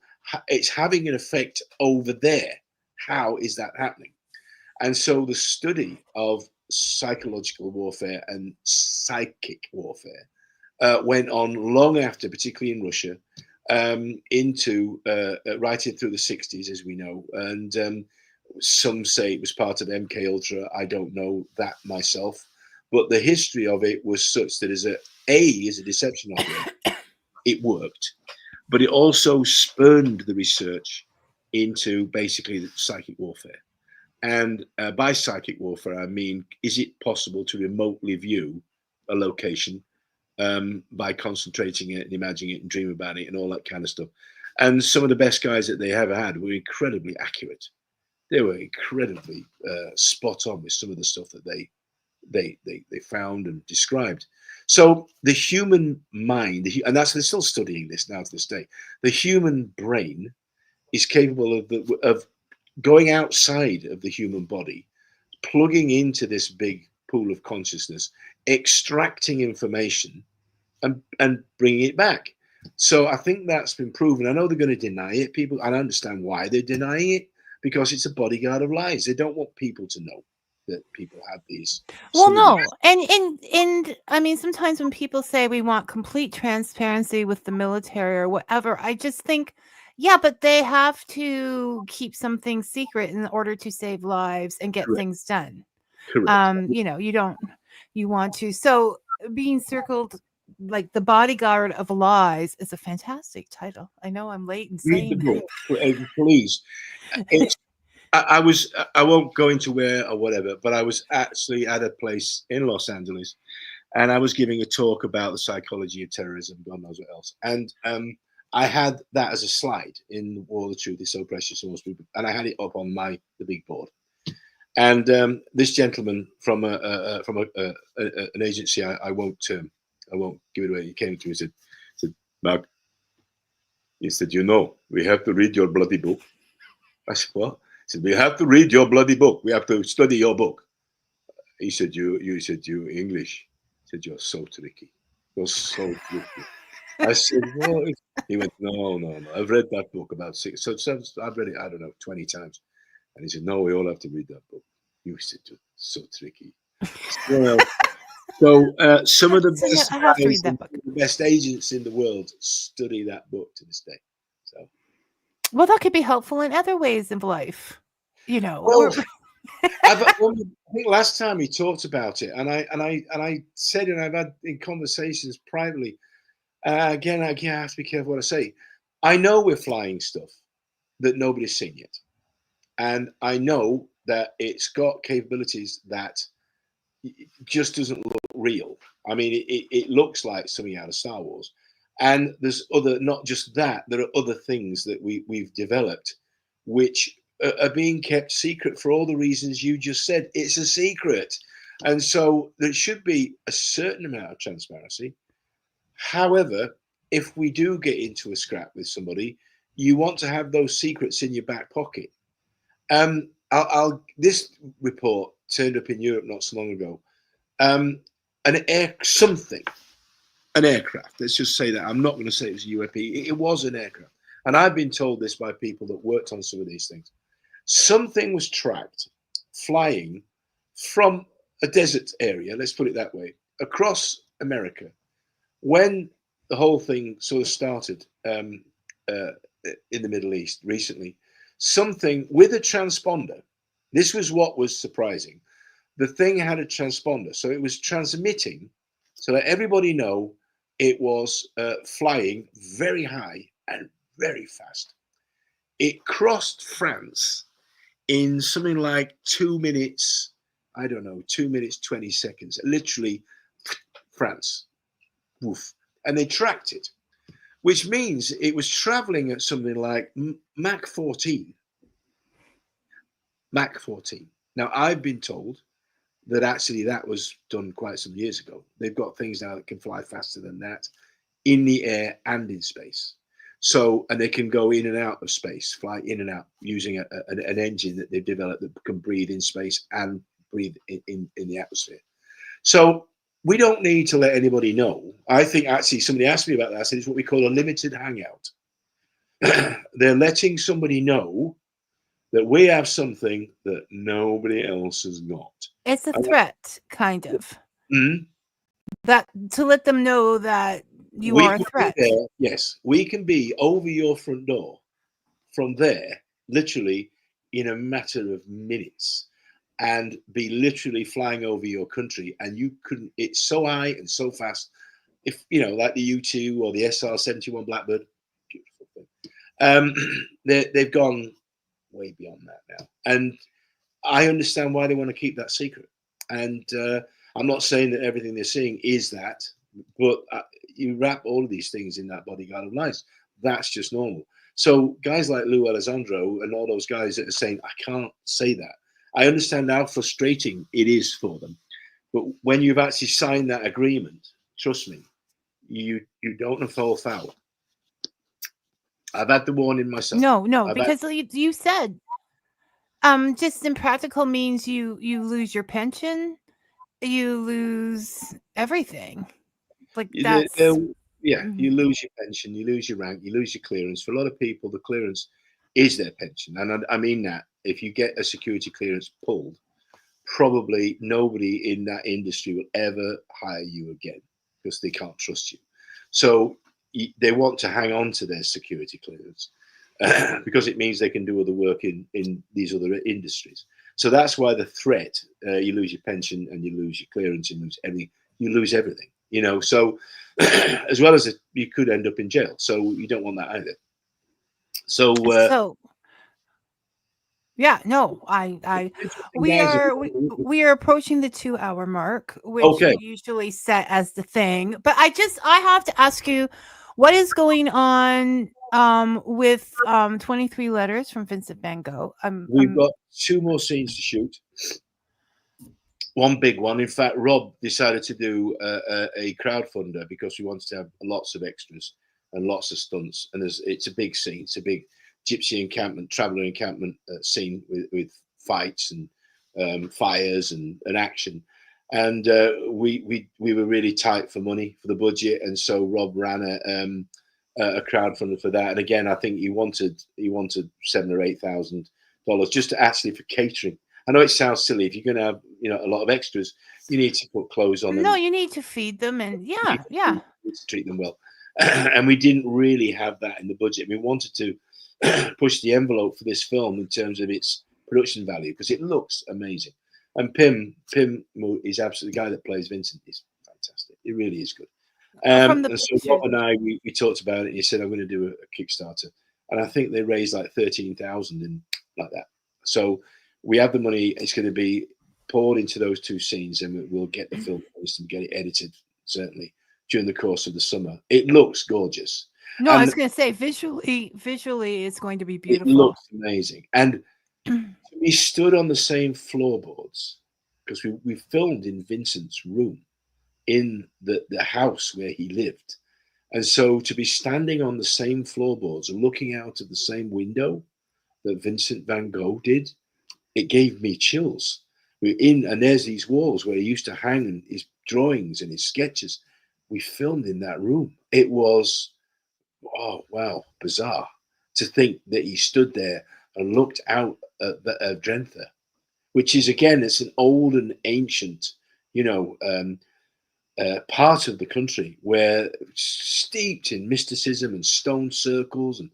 It's having an effect over there. How is that happening? And so the study of psychological warfare and psychic warfare went on long after, particularly in Russia, into right in through the 60s, as we know. And some say it was part of MK Ultra. I don't know that myself, but the history of it was such that as a deception operator, it worked, but it also spurned the research into basically the psychic warfare. And by psychic warfare, I mean, is it possible to remotely view a location by concentrating it and imagining it and dream about it and all that kind of stuff? And some of the best guys that they ever had were incredibly accurate. They were incredibly spot on with some of the stuff that they found and described. So the human mind, and they're still studying this now to this day, the human brain is capable of going outside of the human body, plugging into this big pool of consciousness, extracting information and bringing it back. So I think that's been proven. I know they're going to deny it, people, and I understand why they're denying it, because it's a bodyguard of lies. They don't want people to know that people have these. Well, no. And I mean, sometimes when people say we want complete transparency with the military or whatever, I just think Yeah, but they have to keep some things secret in order to save lives and get Correct. things done. Correct. You want to. So being circled like the bodyguard of lies is a fantastic title. I know I'm late in Read the saying book, please. It's, I won't go into where or whatever, but I was actually at a place in Los Angeles, and I was giving a talk about the psychology of terrorism, God knows what else. And I had that as a slide in War the Truth is So Precious to Most People, and I had it up on the big board. And this gentleman from an agency, I won't give it away. He came to me and said, Mark, he said, we have to read your bloody book. I said, what? He said, we have to read your bloody book. We have to study your book. He said, you English. He said, you're so tricky. You're so tricky. I said, what? He went, no. I've read that book about 6. So I've read it, I don't know, 20 times. And he said, no, we all have to read that book. You said, you're so tricky. So some of the best I have to read that book. The best agents in the world study that book to this day. So, well, that could be helpful in other ways of life, Well, I think last time we talked about it, and I said, and I've had in conversations privately. Again, I have to be careful what I say. I know we're flying stuff that nobody's seen yet, and I know that it's got capabilities that just doesn't look real. I mean, it looks like something out of Star Wars. And there's not just that, there are other things that we've developed which are being kept secret for all the reasons you just said. It's a secret. And so there should be a certain amount of transparency. However, if we do get into a scrap with somebody, you want to have those secrets in your back pocket. This report turned up in Europe not so long ago. An aircraft. Let's just say that. I'm not going to say it was a UAP. It was an aircraft, and I've been told this by people that worked on some of these things. Something was tracked flying from a desert area. Let's put it that way, across America, when the whole thing sort of started in the Middle East recently. Something with a transponder. This was what was surprising. The thing had a transponder, so it was transmitting, so that everybody know it was flying very high and very fast. It crossed France in something like 2 minutes. I don't know, 2 minutes 20 seconds. Literally, France. Woof. And they tracked it, which means it was traveling at something like Mach 14. Mach 14. Now, I've been told that actually that was done quite some years ago. They've got things now that can fly faster than that in the air and in space. So, and they can go in and out of space, fly in and out using an engine that they've developed that can breathe in space and breathe in the atmosphere. So we don't need to let anybody know. I think actually somebody asked me about that. I said it's what we call a limited hangout. They're letting somebody know that we have something that nobody else has got. It's a threat, kind of. Mm-hmm. That to let them know that you are a threat. There, yes, we can be over your front door from there, literally in a matter of minutes, and be literally flying over your country, and you couldn't. It's so high and so fast. If like the U2 or the SR-71 Blackbird, beautiful thing. They've gone way beyond that now, and I understand why they want to keep that secret. And I'm not saying that everything they're seeing is that, but you wrap all of these things in that bodyguard of lies. That's just normal. So guys like Lou Alessandro and all those guys that are saying, I can't say that. I understand how frustrating it is for them. But when you've actually signed that agreement, trust me, you don't fall foul. I've had the warning myself. No, because you said, just in practical means you lose your pension, you lose everything. Like that's you lose your pension, you lose your rank, you lose your clearance. For a lot of people, the clearance is their pension, and I mean that. If you get a security clearance pulled, probably nobody in that industry will ever hire you again because they can't trust you. So they want to hang on to their security clearance. because it means they can do other work in these other industries. So that's why the threat, you lose your pension and you lose your clearance and you lose everything, you know. So as well as you could end up in jail. So you don't want that either. So yeah, no, we are approaching the 2-hour mark, which okay. we usually set as the thing. But I have to ask you, what is going on with 23 Letters from Vincent van Gogh? We've got 2 more scenes to shoot. One big one. In fact, Rob decided to do a crowdfunder because we wanted to have lots of extras and lots of stunts. And it's a big scene. It's a big gypsy encampment, traveller encampment scene with fights and fires and action. And we were really tight for money for the budget, and so Rob ran a crowdfunder for that. And again, I think he wanted $7,000 or $8,000 just to actually for catering. I know it sounds silly. If you're going to have, you know, a lot of extras, you need to put clothes on them. No, you need to feed them, and yeah. You need to treat them well. And we didn't really have that in the budget. We wanted to push the envelope for this film in terms of its production value because it looks amazing. And Pim is absolutely the guy that plays Vincent is fantastic. He really is good. And so Rob and I, we talked about it. He said, I'm going to do a Kickstarter. And I think they raised like 13,000 and like that. So we have the money. It's going to be poured into those 2 scenes, and we'll get the film released and get it edited, certainly, during the course of the summer. It looks gorgeous. No, I was going to say, visually, it's going to be beautiful. It looks amazing. And we stood on the same floorboards because we filmed in Vincent's room in the house where he lived. And so to be standing on the same floorboards and looking out of the same window that Vincent van Gogh did, it gave me chills. We're in, and there's these walls where he used to hang his drawings and his sketches. We filmed in that room. It was, oh, wow, bizarre to think that he stood there and looked out at Drenthe, which is, again, it's an old and ancient, you know, part of the country where steeped in mysticism and stone circles and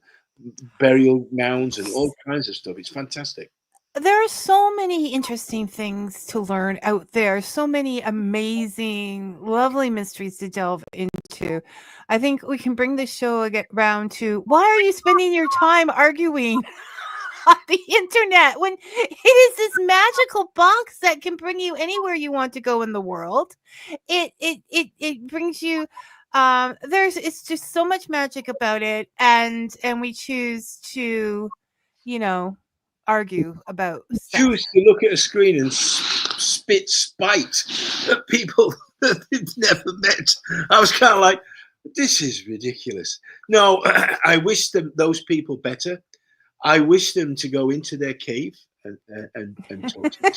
burial mounds and all kinds of stuff. It's fantastic. There are so many interesting things to learn out there, so many amazing, lovely mysteries to delve into. I think we can bring this show round to, why are you spending your time arguing on the internet when it is this magical box that can bring you anywhere you want to go in the world? It brings you it's just so much magic about it, and we choose to, you know, argue about stuff. Choose to look at a screen and spit spite at people that they've never met. I was kind of like, this is ridiculous. No, I wish those people better. I wish them to go into their cave and talk to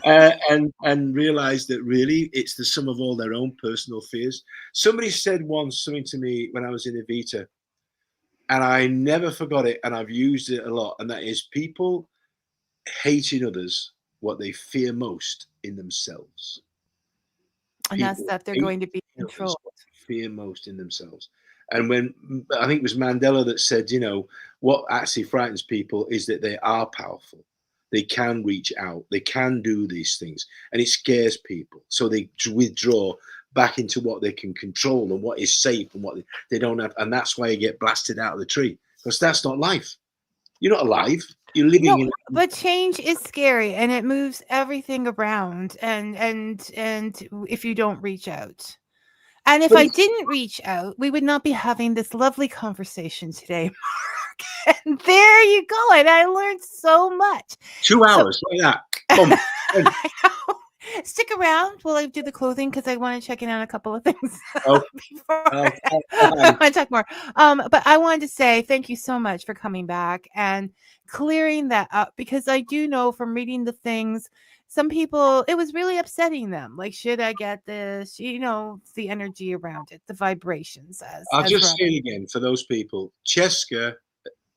them and realize that really it's the sum of all their own personal fears. Somebody said once something to me when I was in Evita, and I never forgot it, and I've used it a lot, and that is people hate in others what they fear most in themselves. And that's that they're going to be controlled. Fear most in themselves. And when, I think it was Mandela that said, you know, what actually frightens people is that they are powerful. They can reach out. They can do these things. And it scares people. So they withdraw back into what they can control and what is safe and what they don't have. And that's why you get blasted out of the tree, because that's not life. You're not alive. You're living in. But change is scary, and it moves everything around. And if you don't reach out. And if I didn't reach out, we would not be having this lovely conversation today, Mark. And there you go. And I learned so much. 2 hours like that. Boom. Stick around while I do the clothing, because I want to check in on a couple of things before I want to talk more. But I wanted to say thank you so much for coming back and clearing that up, because I do know from reading the things, some people, it was really upsetting them. Like, should I get this? You know, the energy around it, the vibrations. I'll just say it again for those people. Cheska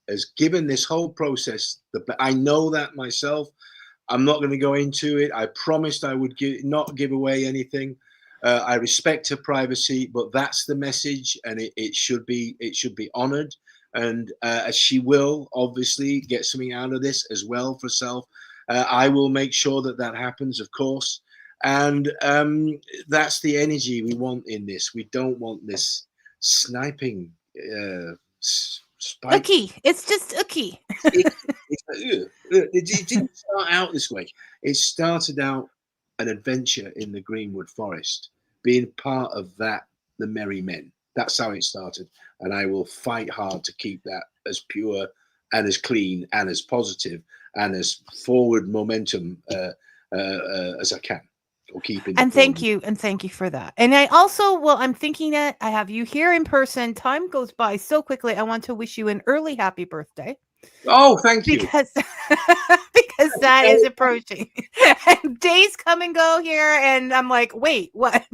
has given this whole process. I know that myself. I'm not going to go into it. I promised I would not give away anything. I respect her privacy, but that's the message, and it should be honored. And she will obviously get something out of this as well for herself. I will make sure that that happens, of course. And that's the energy we want in this. We don't want this sniping spike. Icky. It's just icky. It didn't start out this way. It started out an adventure in the Greenwood Forest, being part of that, the Merry Men. That's how it started. And I will fight hard to keep that as pure and as clean and as positive and as forward momentum as I can. Or keeping and thank you for that. And I also, well, I'm thinking that I have you here in person. Time goes by so quickly. I want to wish you an early happy birthday. Oh, thank you. Because that is approaching. And days come and go here, and I'm like, wait, what?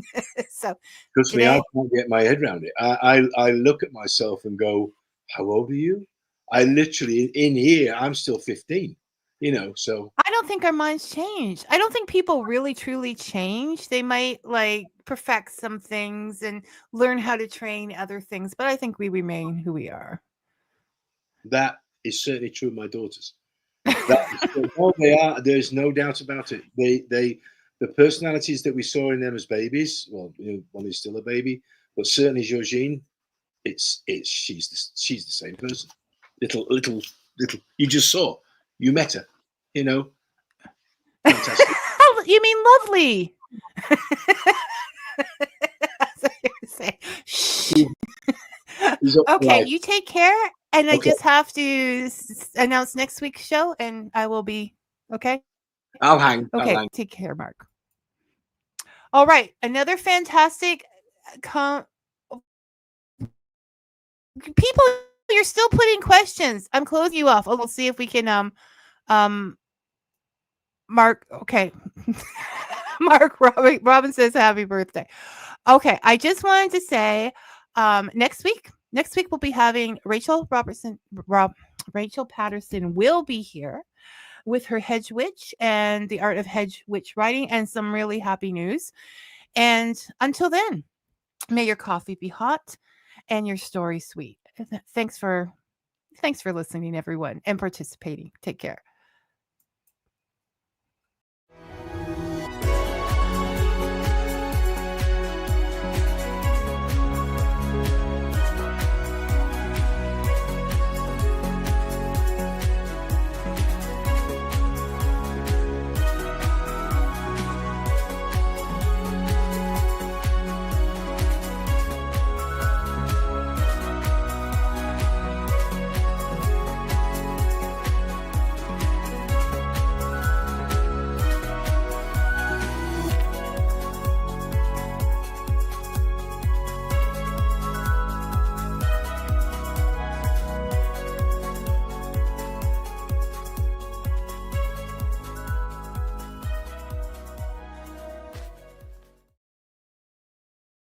So trust me, I can't get my head around it. I look at myself and go, how old are you? I literally, in here, I'm still 15. You know, so I don't think our minds change. I don't think people really truly change. They might like perfect some things and learn how to train other things, but I think we remain who we are. That is certainly true of my daughters. Oh, they are. There's no doubt about it. The personalities that we saw in them as babies. Well, you know, one is still a baby, but certainly Georgine, she's the same person. Little. You just saw. You met her, you know. Fantastic. You mean lovely? That's what you say. Shh. Okay, you take care, and I just have to announce next week's show, and I will be okay. I'll hang. Okay, take care, Mark. All right, another fantastic. People, you're still putting questions. I'm closing you off. We'll see if we can Mark, okay. Mark Robin says happy birthday. Okay, I just wanted to say next week we'll be having Rachel Patterson will be here with her Hedge Witch and the art of Hedge Witch writing and some really happy news. And until then, may your coffee be hot and your story sweet. Thanks for listening, everyone, and participating. Take care.